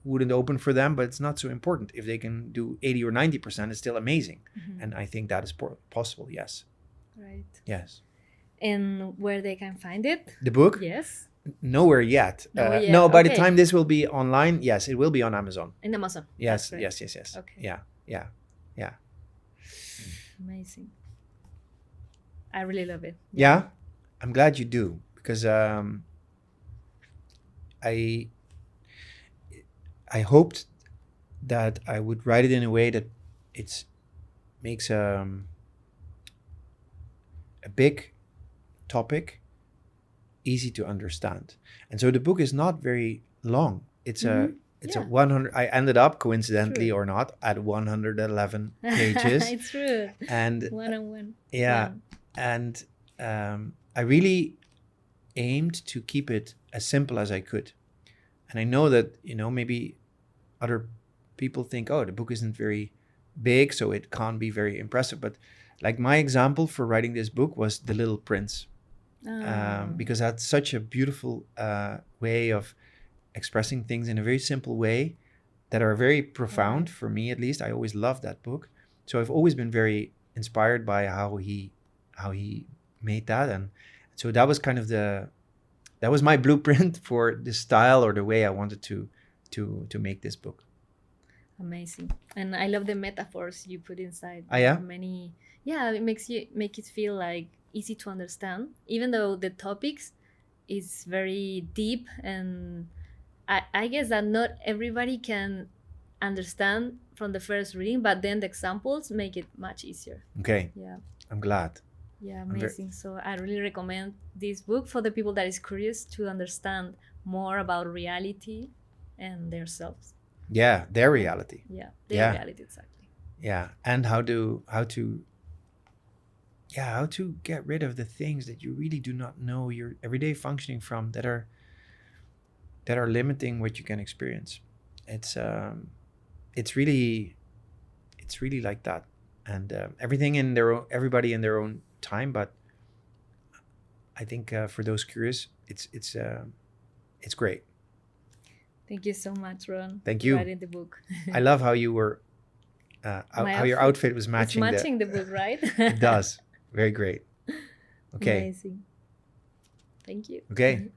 wouldn't open for them, but it's not so important. If they can do 80 or 90%, it's still amazing. And I think that is possible, yes. Right. Yes. And where they can find it? The book? Yes. Nowhere yet. No, by the time this will be online, yes, it will be on Amazon. In Amazon? Yes. Okay. Yeah. Amazing. I really love it. Yeah? I'm glad you do, because I hoped that I would write it in a way that it makes a big topic easy to understand. And so the book is not very long. It's a 100. I ended up, coincidentally or not, at 111 pages. It's true. And One-on-one. yeah, and I really aimed to keep it as simple as I could. And I know that, maybe other people think, oh, the book isn't very big, so it can't be very impressive. But like my example for writing this book was The Little Prince, because that's such a beautiful way of expressing things in a very simple way that are very profound for me, at least. I always loved that book. So I've always been very inspired by how he made that. And so that was kind of that was my blueprint for the style or the way I wanted to make this book. Amazing. And I love the metaphors you put inside. Ah, yeah? It make it feel like easy to understand, even though the topics is very deep, and I guess that not everybody can understand from the first reading, but then the examples make it much easier. Okay. Yeah. I'm glad. Yeah, amazing. So I really recommend this book for the people that is curious to understand more about reality and themselves. Yeah, their reality. Yeah, their reality, exactly. Yeah, and how to get rid of the things that you really do not know your everyday functioning from, that are limiting what you can experience. It's really like that, and everything in everybody in their own time. But I think for those curious, it's great. Thank you so much, Ron. Thank you. For writing the book. I love how you were how your outfit was matching. It's matching the book, right? It does. Very great. Okay. Amazing. Thank you. Okay.